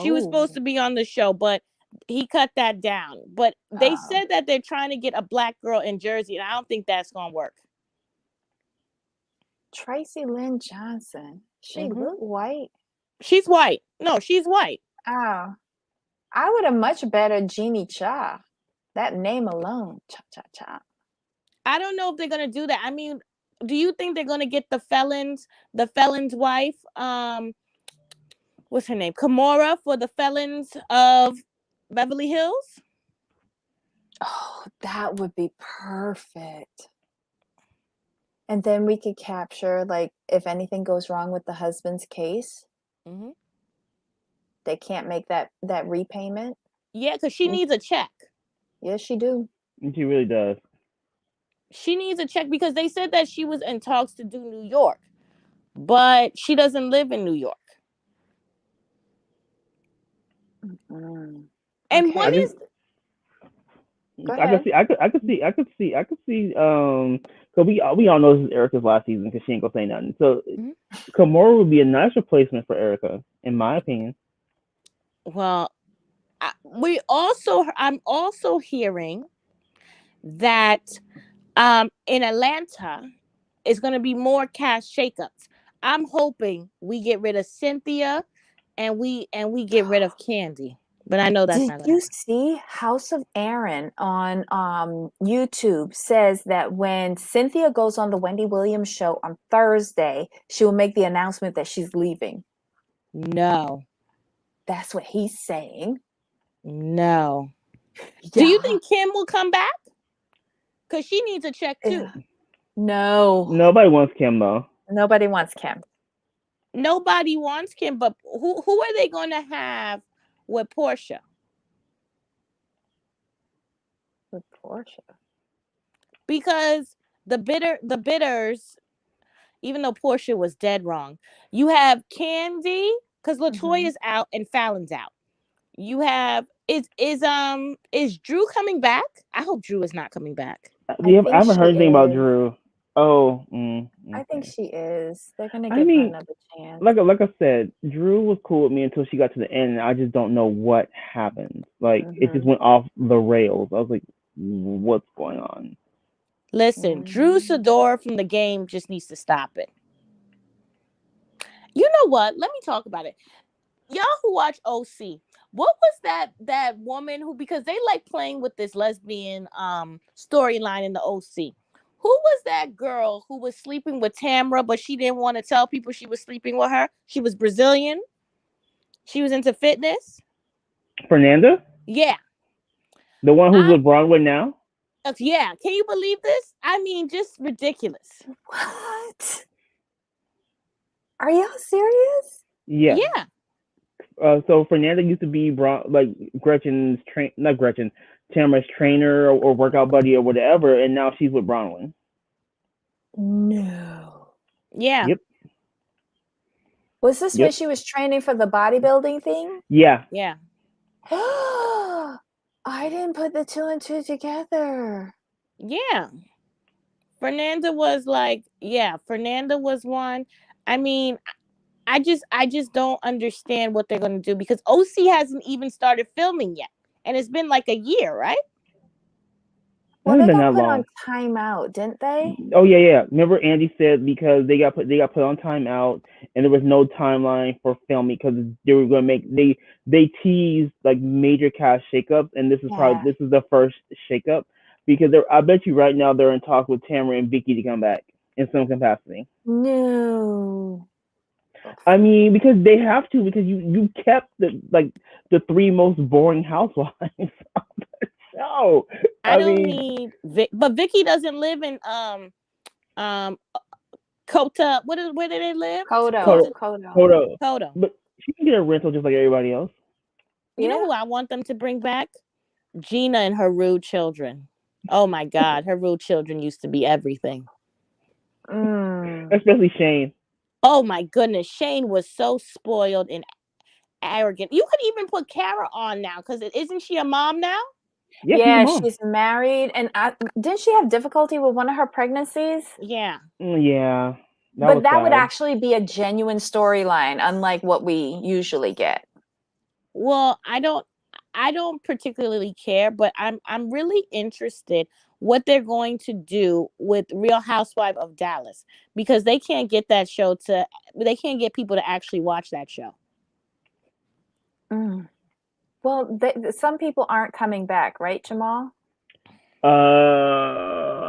she was supposed to be on the show, but he cut that down. But they Oh. said that they're trying to get a black girl in Jersey, and I don't think that's gonna work. Tracy Lynn Johnson. She look white. She's white. No, she's white. Oh. I would have much better Jeannie Cha. That name alone. Cha cha cha. I don't know if they're gonna do that. I mean, do you think they're gonna get the felon's wife? What's her name? Kimora for the felons of Beverly Hills? Oh, that would be perfect. And then we could capture, like, if anything goes wrong with the husband's case, Mm-hmm. they can't make that repayment. Yeah, because she needs a check. Yes, she do. She really does. She needs a check because they said that she was in talks to do New York, but she doesn't live in New York. Mm. And Okay. what is? Go I ahead. could see. Cause we all know this is Erica's last season because she ain't gonna say nothing. So, Kimora would be a nice replacement for Erica, in my opinion. Well, I'm also hearing that in Atlanta is going to be more cast shakeups. I'm hoping we get rid of Cynthia and we get rid of Candy. But I know that's Did not going to you happen. see House of Aaron on YouTube says that when Cynthia goes on the Wendy Williams show on Thursday, she will make the announcement that she's leaving. No. That's what he's saying. No. Yeah. Do you think Kim will come back? Because she needs a check too. No. Nobody wants Kim though. Nobody wants Kim. Nobody wants Kim, but who are they going to have with Portia? With Portia. Because the bidders, even though Portia was dead wrong, you have Candy because Latoya's out and Fallon's out. You have is Drew coming back? I hope Drew is not coming back. I haven't heard anything about Drew. Oh, okay. I think she is. They're gonna I give her mean, another chance. like I said, Drew was cool with me until she got to the end, and I just don't know what happened. Like it just went off the rails. I was like, what's going on? Listen, Drew Sidora from the game just needs to stop it. You know what? Let me talk about it. Y'all who watch OC, what was that woman who, because they like playing with this lesbian storyline in the OC. Who was that girl who was sleeping with Tamra, but she didn't want to tell people she was sleeping with her? She was Brazilian. She was into fitness. Fernanda? Yeah. The one who's with Broadway now? Yeah. Can you believe this? I mean, just ridiculous. What? Are y'all serious? Yeah. Yeah. So Fernanda used to be Tamara's trainer or workout buddy or whatever, and now she's with Bronwyn. No. Yeah. Yep. Was this when she was training for the bodybuilding thing? Yeah. Yeah. I didn't put the 2 and 2 together. Yeah. Fernanda was one. I mean, I just don't understand what they're going to do because OC hasn't even started filming yet. And it's been like a year, right? Well, hasn't they been got that put long. on timeout, didn't they? Oh yeah. Remember Andy said because they got put on timeout and there was no timeline for filming because they were going to make they teased like major cast shakeups and Yeah. this is the first shakeup because I bet you right now they're in talks with Tamara and Vicky to come back in some capacity. No. I mean because they have to because you kept the three most boring housewives on the show. I I don't mean need but Vicky doesn't live in Kota. Where do they live? Kodo, Kodo. Kodo. Kodo, Kodo. but she can get a rental just like everybody else. You know Yeah. who I want them to bring back? Gina and her rude children. Oh my God, her rude children used to be everything. Especially Shane. Oh my goodness, Shane was so spoiled and arrogant. You could even put Kara on now because isn't she a mom now? Yeah, she's a Yeah, mom. she's married, and didn't she have difficulty with one of her pregnancies? Yeah. Yeah, that But was that would sad. actually be a genuine storyline, unlike what we usually get. Well, I don't particularly care, but I'm really interested what they're going to do with Real Housewife of Dallas because they can't get they can't get people to actually watch that show. Well, some people aren't coming back, right, Jamal?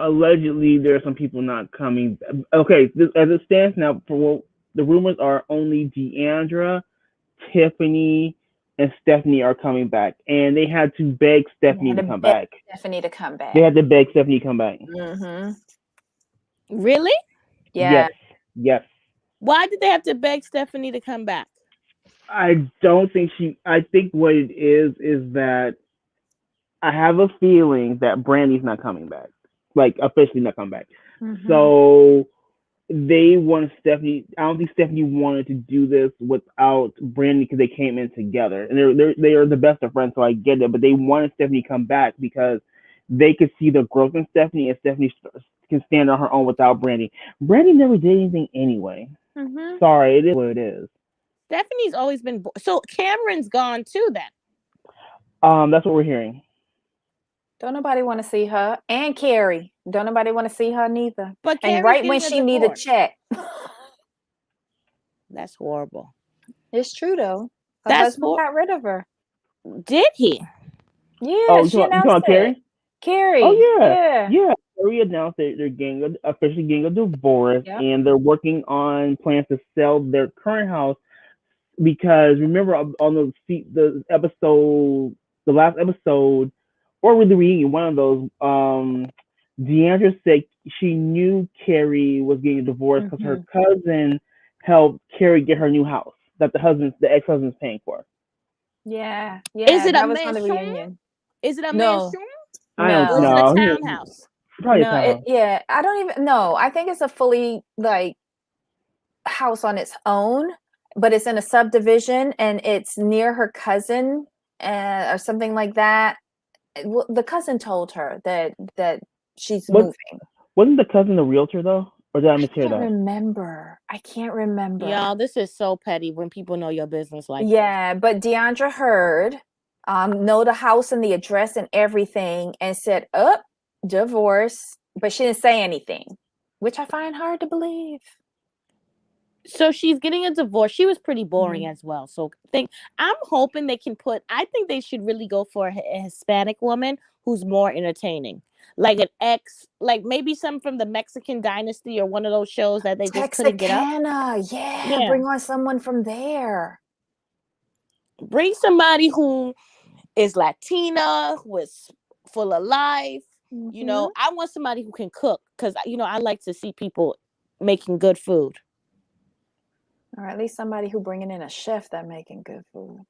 Allegedly, there are some people not coming. Okay, as it stands now, for what the rumors are, only Deandra, Tiffany, and Stephanie are coming back, and they had to beg Stephanie to come back. Stephanie to come back. They had to beg Stephanie to come back. Really? Yeah. Yes. Why did they have to beg Stephanie to come back? I don't think I think what it is that I have a feeling that Brandy's not coming back, like officially not coming back. So they want Stephanie. I don't think Stephanie wanted to do this without Brandy because they came in together, and they are the best of friends. So I get it, but they wanted Stephanie to come back because they could see the growth in Stephanie, and Stephanie can stand on her own without Brandy. Brandy never did anything anyway. Sorry, it is what it is. Stephanie's always been so Cameron's gone too then. That's what we're hearing. Don't nobody want to see her. And Carrie. Don't nobody want to see her neither. But and right when she need a check. That's horrible. It's true though. Her husband got rid of her. Did he? Yeah, she announced it. Carrie? Carrie. Oh yeah. Carrie announced they're officially getting a divorce, and they're working on plans to sell their current house because remember on the episode, the last episode, or with the reunion, one of those, Deandra said she knew Carrie was getting a divorce because her cousin helped Carrie get her new house that the ex-husband's paying for. Yeah. Is it that was on the reunion. Is it a mansion? I don't know. Or is it a townhouse? Probably a townhouse. I don't even know. I think it's a fully house on its own, but it's in a subdivision and it's near her cousin or something like that. The cousin told her that she's moving. Wasn't the cousin the realtor though? Or did I mishear that? I can't remember. Y'all, this is so petty when people know your business like this. But Deandra heard, know the house and the address and everything and said, divorce. But she didn't say anything, which I find hard to believe. So she's getting a divorce. She was pretty boring as well. So I'm hoping they can I think they should really go for a Hispanic woman who's more entertaining. Like an ex, like maybe some from the Mexican Dynasty or one of those shows that they just couldn't get up. Yeah, bring on someone from there. Bring somebody who is Latina, who is full of life. You know, I want somebody who can cook because, I like to see people making good food. Or at least somebody who bringing in a chef that making good food.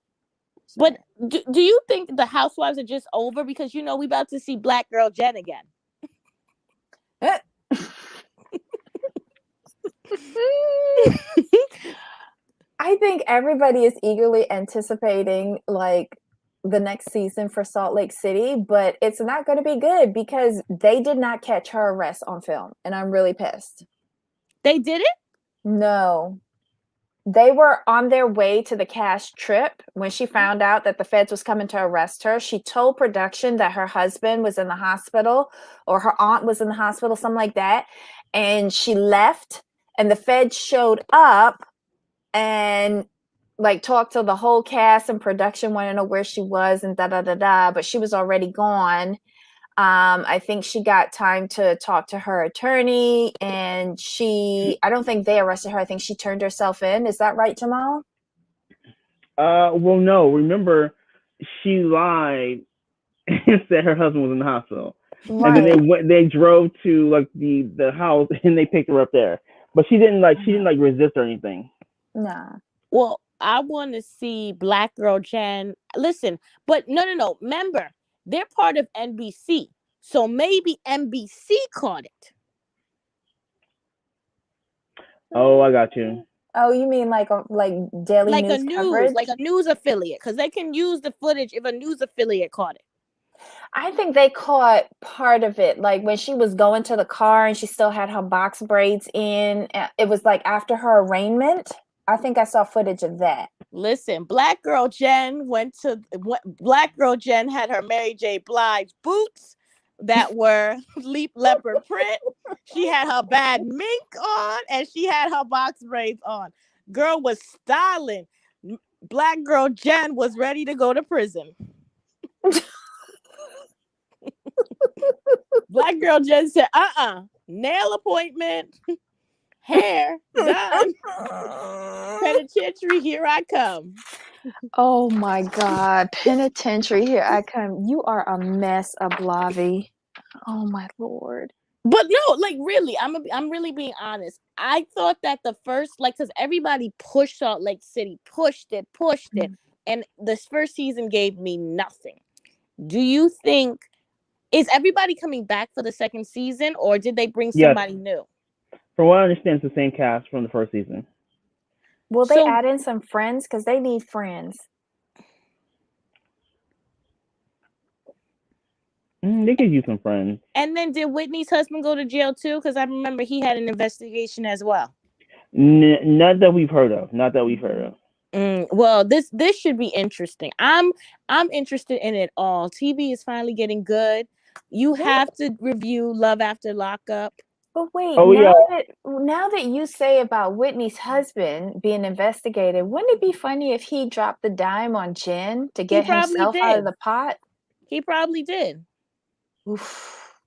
So. But do you think the Housewives are just over? Because, we about to see Black Girl Jen again. I think everybody is eagerly anticipating the next season for Salt Lake City, but it's not going to be good because they did not catch her arrest on film. And I'm really pissed. They did it? No. They were on their way to the cash trip when she found out that the feds was coming to arrest her. She told production that her husband was in the hospital or her aunt was in the hospital, something like that. And she left and the feds showed up and like talked to the whole cast and production, wanted to know where she was and da da da da, but she was already gone. I think she got time to talk to her attorney and I don't think they arrested her. I think she turned herself in. Is that right, Jamal? Well, no. Remember, she lied and said her husband was in the hospital, and then Right. they drove to like the house and they picked her up there. But she didn't like resist or anything. No. Well, I want to see Black Girl Jen. Listen, but no. Remember, they're part of NBC, so maybe NBC caught it. Oh, I got you. Oh, you mean like daily Like news coverage? like a news affiliate, because they can use the footage if a news affiliate caught it. I think they caught part of it, like when she was going to the car and she still had her box braids in. It was like after her arraignment. I think I saw footage of that. Listen, Black Girl Jen Black Girl Jen had her Mary J. Blige boots that were leopard print. She had her bad mink on and she had her box braids on. Girl was styling. Black Girl Jen was ready to go to prison. Black Girl Jen said, nail appointment, hair done, penitentiary, here I come. Oh my God. Penitentiary, here I come. You are a mess, Ablavi. Oh my Lord. But no, like really, I'm really being honest. I thought that the first, like, because everybody pushed Salt Lake City, pushed it, and this first season gave me nothing. Do you think, is everybody coming back for the second season, or did they bring Yes. somebody new? From what I understand, it's the same cast from the first season. Will they add in some friends? Because they need friends. They could use some friends. And then did Whitney's husband go to jail too? Because I remember he had an investigation as well. Not that we've heard of. Well, this should be interesting. I'm interested in it all. TV is finally getting good. You have to review Love After Lockup. But wait, Oh, now that you say about Whitney's husband being investigated, wouldn't it be funny if he dropped the dime on Jen to get himself out of the pot? He probably did. Oof.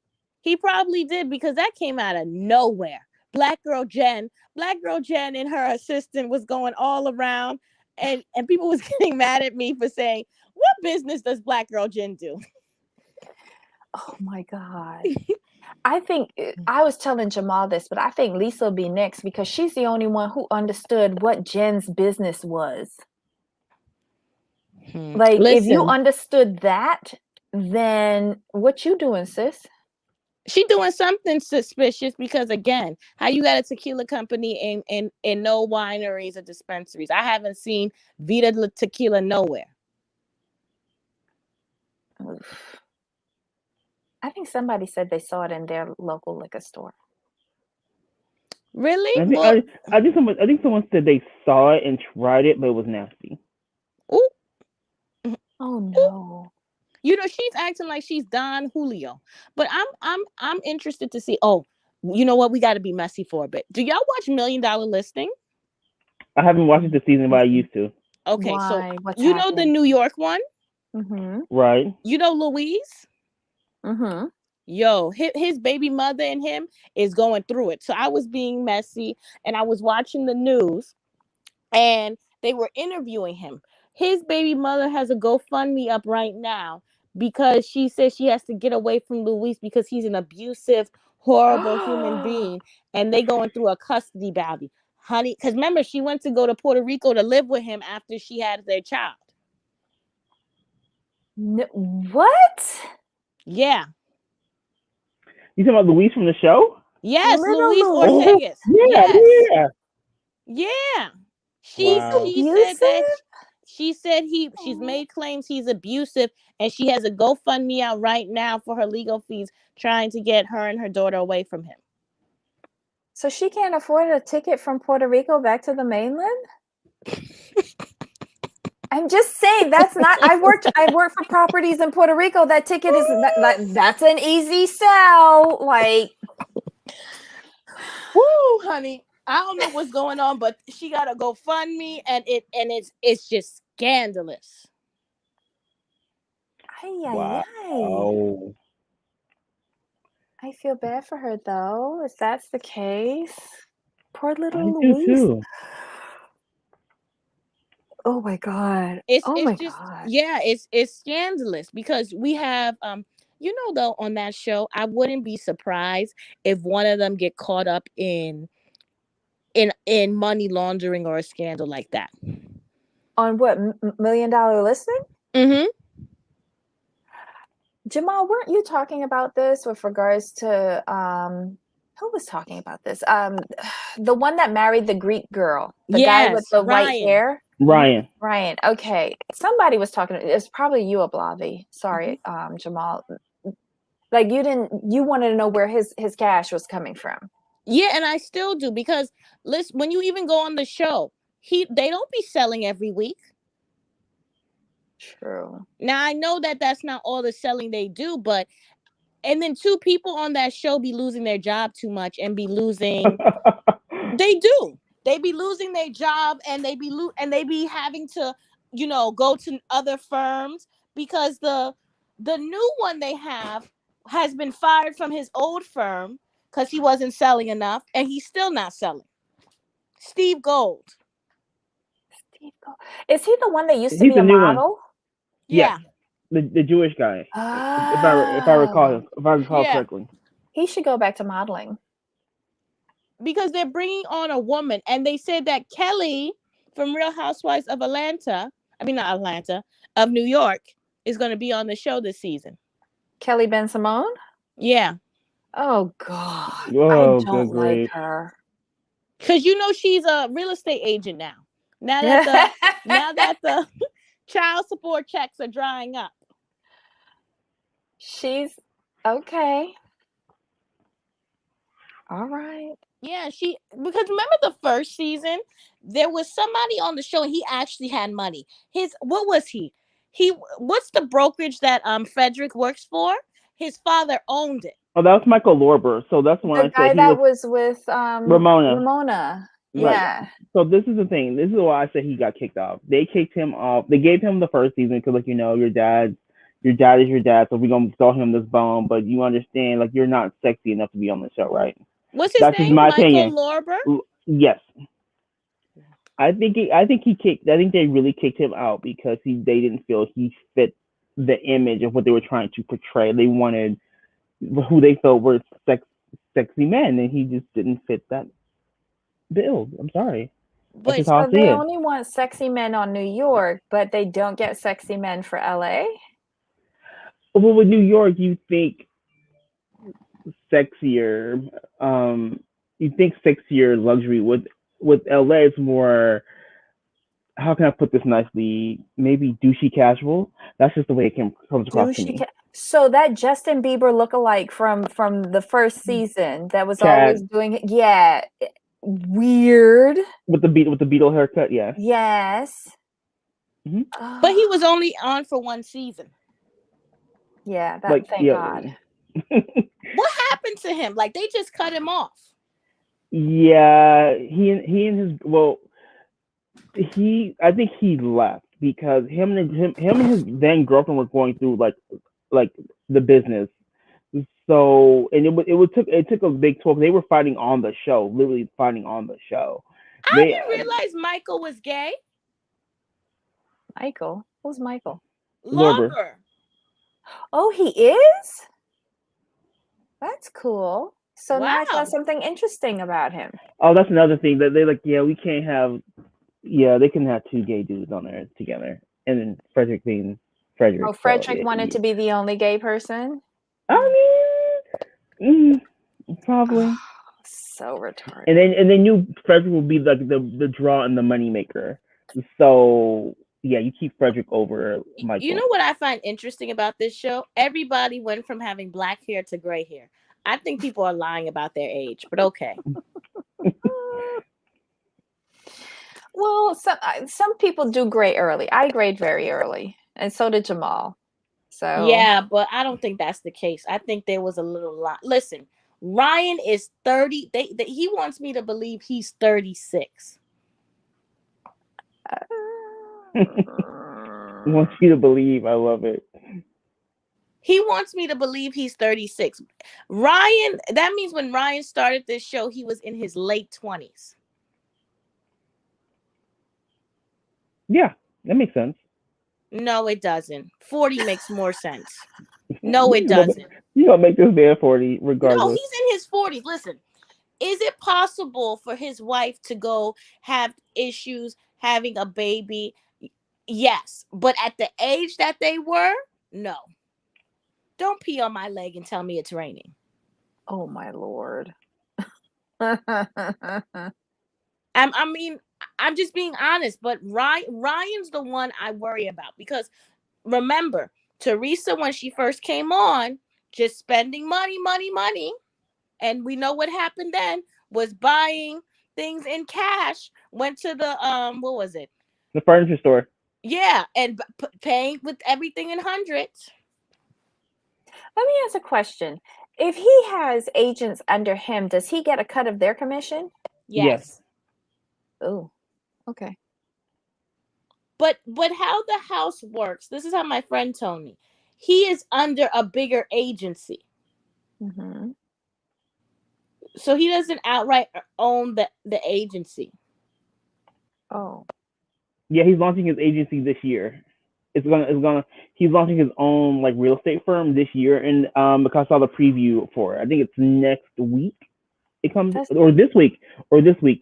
He probably did, because that came out of nowhere. Black Girl Jen and her assistant was going all around, and people was getting mad at me for saying, what business does Black Girl Jen do? Oh my God. I think I was telling Jamal this, but I think Lisa will be next because she's the only one who understood what Jen's business was. Like, if you understood that, then what you doing, sis? She doing something suspicious, because again, how you got a tequila company in no wineries or dispensaries? I haven't seen Vita Tequila nowhere. Oof. I think somebody said they saw it in their local liquor store. Really? I think someone said they saw it and tried it, but it was nasty. Ooh. Oh no. You know, she's acting like she's Don Julio. But I'm interested to see. Oh, you know what? We got to be messy for a bit. Do y'all watch $1 Million Listing? I haven't watched it this season, but I used to. Okay, Why? so What's you know the New York one? Mm-hmm. Right. You know Louise? Mm-hmm. Yo, his baby mother and him is going through it. So I was being messy and I was watching the news and they were interviewing him. His baby mother has a GoFundMe up right now because she says she has to get away from Luis because he's an abusive, horrible human being. And they going through a custody battle. Honey, because remember, she went to go to Puerto Rico to live with him after she had their child. What? Yeah. You talking about Louise from the show? Yes, Little Luis Louise. Ortegas. Yeah, Yeah. Wow. She said she's made claims he's abusive, and she has a GoFundMe out right now for her legal fees, trying to get her and her daughter away from him. So she can't afford a ticket from Puerto Rico back to the mainland? I'm just saying that's not. I worked for properties in Puerto Rico. That ticket is that's an easy sell. Like, Woo, honey. I don't know what's going on, but she got to go fund me, and it's just scandalous. ay, ay, ay. Wow. I feel bad for her though, if that's the case. Poor I little do Louise. too. Oh my god. It's Oh it's my just god. yeah, it's scandalous because we have though on that show, I wouldn't be surprised if one of them get caught up in money laundering or a scandal like that. On what, $1 million listing? Mm-hmm. Jamal, weren't you talking about this with regards to who was talking about this? The one that married the Greek girl, the guy with Yes, the white Ryan. hair. Ryan. Ryan. Okay. Somebody was talking. It's probably you, Ablavi. Sorry, Jamal. Like you wanted to know where his cash was coming from. Yeah, and I still do because listen, when you even go on the show, they don't be selling every week. True. Now I know that that's not all the selling they do, but and then two people on that show be losing their job too much and be losing. They do. They be losing their job and they be having to, go to other firms because the new one they have has been fired from his old firm because he wasn't selling enough and he's still not selling. Steve Gold. Steve Gold. Is he the one that used to He's be the a new one. model? Yeah. Yes, the Jewish guy. If I recall Yeah. correctly. He should go back to modeling. Because they're bringing on a woman and they said that Kelly from Real Housewives of Atlanta, I mean not Atlanta, of New York, is going to be on the show this season. Kelly Ben Simone? Yeah. Oh god. I Oh, don't good like grief. her. Because she's a real estate agent now. Now that the child support checks are drying up. She's okay. All right. Yeah, because remember the first season, there was somebody on the show and he actually had money. What was he? What's the brokerage that Frederick works for? His father owned it. Oh, that was Michael Lorber. So that's when The I said guy he that was was with Ramona. Ramona. Right. Yeah. So this is the thing. This is why I said he got kicked off. They kicked him off. They gave him the first season because, your dad is your dad. So we're gonna throw him this bone. But you understand, you're not sexy enough to be on the show, right? What's his That's name? just my Michael opinion. Lorber? Yes. I think they really kicked him out because they didn't feel he fit the image of what they were trying to portray. They wanted who they felt were sexy men, and he just didn't fit that build. I'm sorry. That's just how I So see they it. only want sexy men on New York, but they don't get sexy men for LA? Well, with New York, you think sexier. You think sexier luxury. With LA, it's more. How can I put this nicely? Maybe douchey casual. That's just the way it comes across to me. So that Justin Bieber lookalike from the first season that was Cat always doing, yeah, weird. with the Beatle haircut, yeah. Yes. Mm-hmm. But he was only on for one season. Yeah, thank yeah. God. What happened to him? They just cut him off. Yeah, he and I think he left because him and his then girlfriend were going through like the business. So and it took a big toll. They were fighting on the show, literally fighting on the show. I didn't realize Michael was gay. Michael? Who's Michael? Lorber. Oh, he is? That's cool. So now I Wow. saw something interesting about him. Oh, that's another thing that they we can't have. Yeah, they can have two gay dudes on there together, and then Frederick being Frederick. Oh, Frederick wanted to be the only gay person? I mean, probably. So retarded. And they knew Frederick would be the draw and the money maker. So yeah, you keep Frederick over Michael. You know what I find interesting about this show? Everybody went from having black hair to gray hair. I think people are lying about their age, but okay. Well, some people do grade early. I grade very early, and so did Jamal. So Yeah, but I don't think that's the case. I think there was a little lot. Listen, Ryan is 30. He wants me to believe he's 36. Want you to believe. I love it. He wants me to believe he's 36. Ryan, that means when Ryan started this show, he was in his late 20s. Yeah, that makes sense. No, it doesn't. 40 makes more sense. No, it doesn't. You gonna make this man 40 No, regardless. he's in his 40s. Listen, is it possible for his wife to go have issues having a baby? Yes. But at the age that they were, no. Don't pee on my leg and tell me it's raining. oh my Lord. I mean, I'm just being honest, but Ryan's the one I worry about because remember, Teresa, when she first came on, just spending money. And we know what happened then was buying things in cash, went to the, what was it? The furniture store. Yeah, and paying with everything in hundreds. Let me ask a question. If he has agents under him, does he get a cut of their commission? Yes. Oh, okay. But how the house works, this is how my friend told me. He is under a bigger agency. Mm-hmm. So he doesn't outright own the agency. Oh. Yeah, he's launching his agency this year. He's launching his own like real estate firm this year, and because I saw the preview for it, I think it's next week. It comes or this week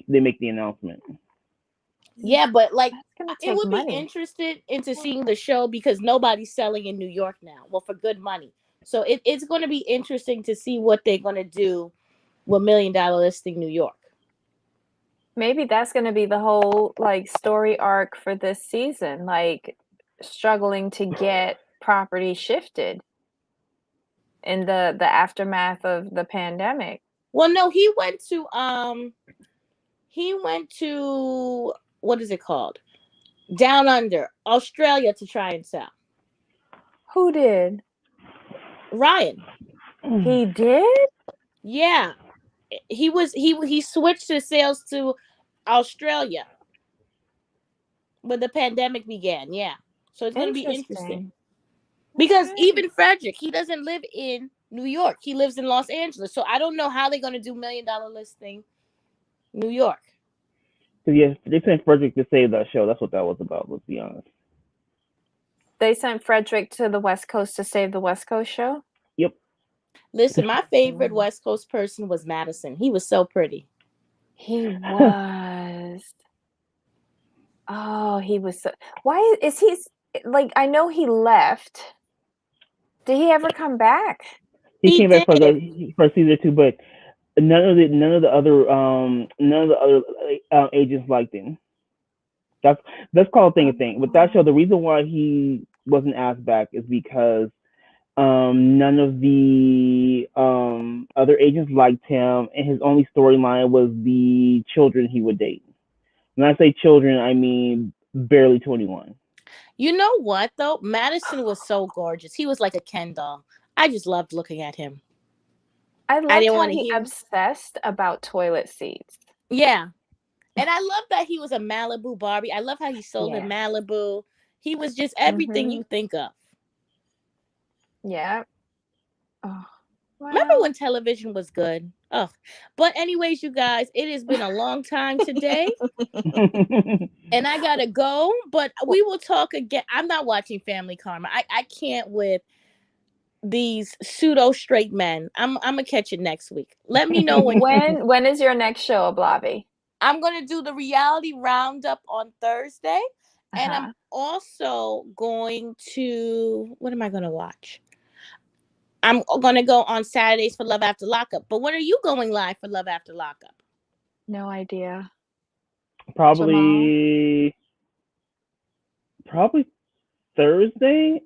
they make the announcement. Yeah, but like it would money. be interested into seeing the show because nobody's selling in New York now. Well, for good money. So it's going to be interesting to see what they're going to do with $1 Million Listing New York. Maybe that's going to be the whole like story arc for this season, like struggling to get property shifted in the aftermath of the pandemic. Well, no, he went to what is it called? Down under, Australia to try and sell. Who did? Ryan. He did? Yeah. He switched his sales to Australia when the pandemic began. Yeah. So it's going to be interesting. Because even Frederick, he doesn't live in New York. He lives in Los Angeles. So I don't know how they're going to do $1 Million Listing New York. So yeah, they sent Frederick to save that show. That's what that was about, let's be honest. They sent Frederick to the West Coast to save the West Coast show? Yep. Listen, my favorite West Coast person was Madison. He was so pretty. He was. Oh, he was so... Why is he... Like, I know he left. Did he ever come back? He came back for season 2, but none of the other agents liked him. That's called a thing. With that show, the reason why he wasn't asked back is because none of the other agents liked him, and his only storyline was the children he would date. When I say children, I mean barely 21. You know what, though? Madison was so gorgeous. He was like a Ken doll. I just loved looking at him. I loved how he obsessed about toilet seats. Yeah. And I love that he was a Malibu Barbie. I love how he sold in Malibu. He was just everything you think of. Yeah. Oh, wow. Remember when television was good? Oh, but anyways, you guys, it has been a long time today. And I gotta go, but we will talk again. I'm not watching Family Karma. I can't with these pseudo straight men. I'm gonna catch it next week. Let me know when is your next show, Ablavi? I'm gonna do the reality roundup on Thursday, and I'm also going to. What am I gonna watch? I'm gonna go on Saturdays for Love After Lockup. But when are you going live for Love After Lockup? No idea. Probably Thursday,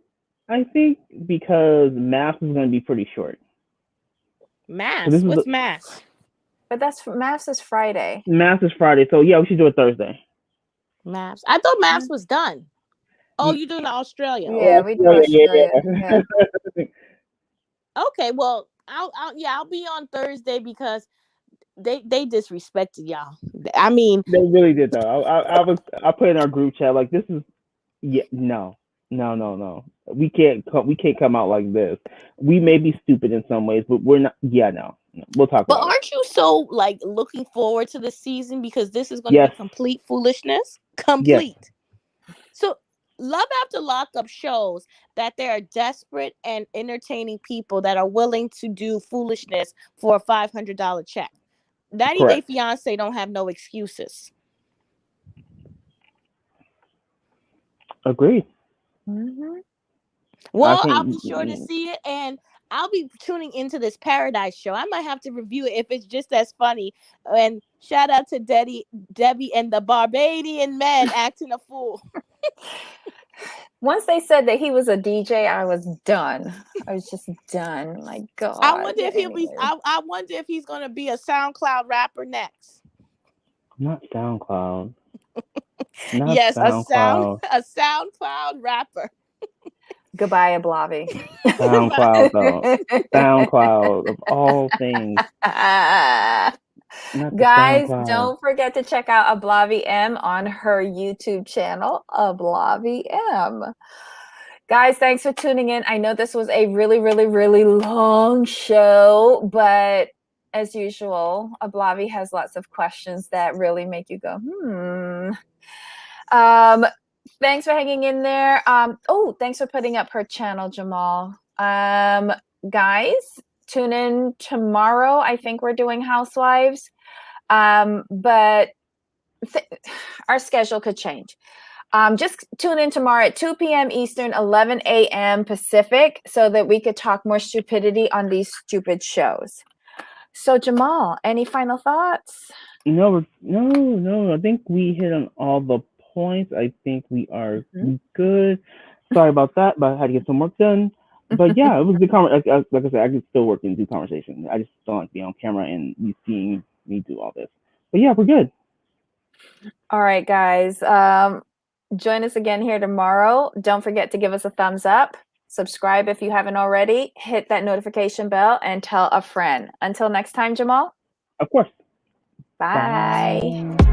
I think, because Mass is going to be pretty short. Mass? What's Mass? But Mass is Friday. Mass is Friday, so yeah, we should do it Thursday. Maps. I thought Maps was done. Oh, you're doing Australia. Yeah, Okay. we do Australia. Yeah. Okay, well, I'll be on Thursday because they disrespected y'all. I mean, They really did though. I put in our group chat like this is no. We can't come out like this. We may be stupid in some ways, but we're not. Yeah, no. We'll talk but about it. aren't you so like looking forward to the season because this is going to be Yes. complete foolishness? Yes. Complete. So Love After Lockup shows that there are desperate and entertaining people that are willing to do foolishness for a $500 check. 90 Day Correct. Fiance don't have no excuses. Agreed. Mm-hmm. Well, I'll be sure to see it, and I'll be tuning into this Paradise show. I might have to review it if it's just as funny. And shout out to Debbie and the Barbadian men acting a fool. Once they said that he was a DJ, I was done. I was just done. My God. I wonder if he'll be. I wonder if he's gonna be a SoundCloud rapper next. Not SoundCloud. Not yes, SoundCloud. a SoundCloud rapper. Goodbye, Ablavi. SoundCloud though. SoundCloud of all things. Guys, don't forget to check out Ablavi M on her YouTube channel, Ablavi M. Guys, thanks for tuning in. I know this was a really, really, really long show, but as usual, Ablavi has lots of questions that really make you go, Thanks for hanging in there. Thanks for putting up her channel, Jamal. Guys, tune in tomorrow. I think we're doing Housewives. But our schedule could change. Just tune in tomorrow at 2 p.m. Eastern, 11 a.m. Pacific, so that we could talk more stupidity on these stupid shows. So, Jamal, any final thoughts? No. I think we hit on all the points. I think we are good. Sorry about that, but I had to get some work done. But yeah, it was a good conversation. Like I said, I can still work and do conversation. I just don't like to be on camera and you seeing me do all this. But yeah, we're good. All right, guys. Join us again here tomorrow. Don't forget to give us a thumbs up. Subscribe if you haven't already. Hit that notification bell and tell a friend. Until next time, Jamal. Of course. Bye. Bye.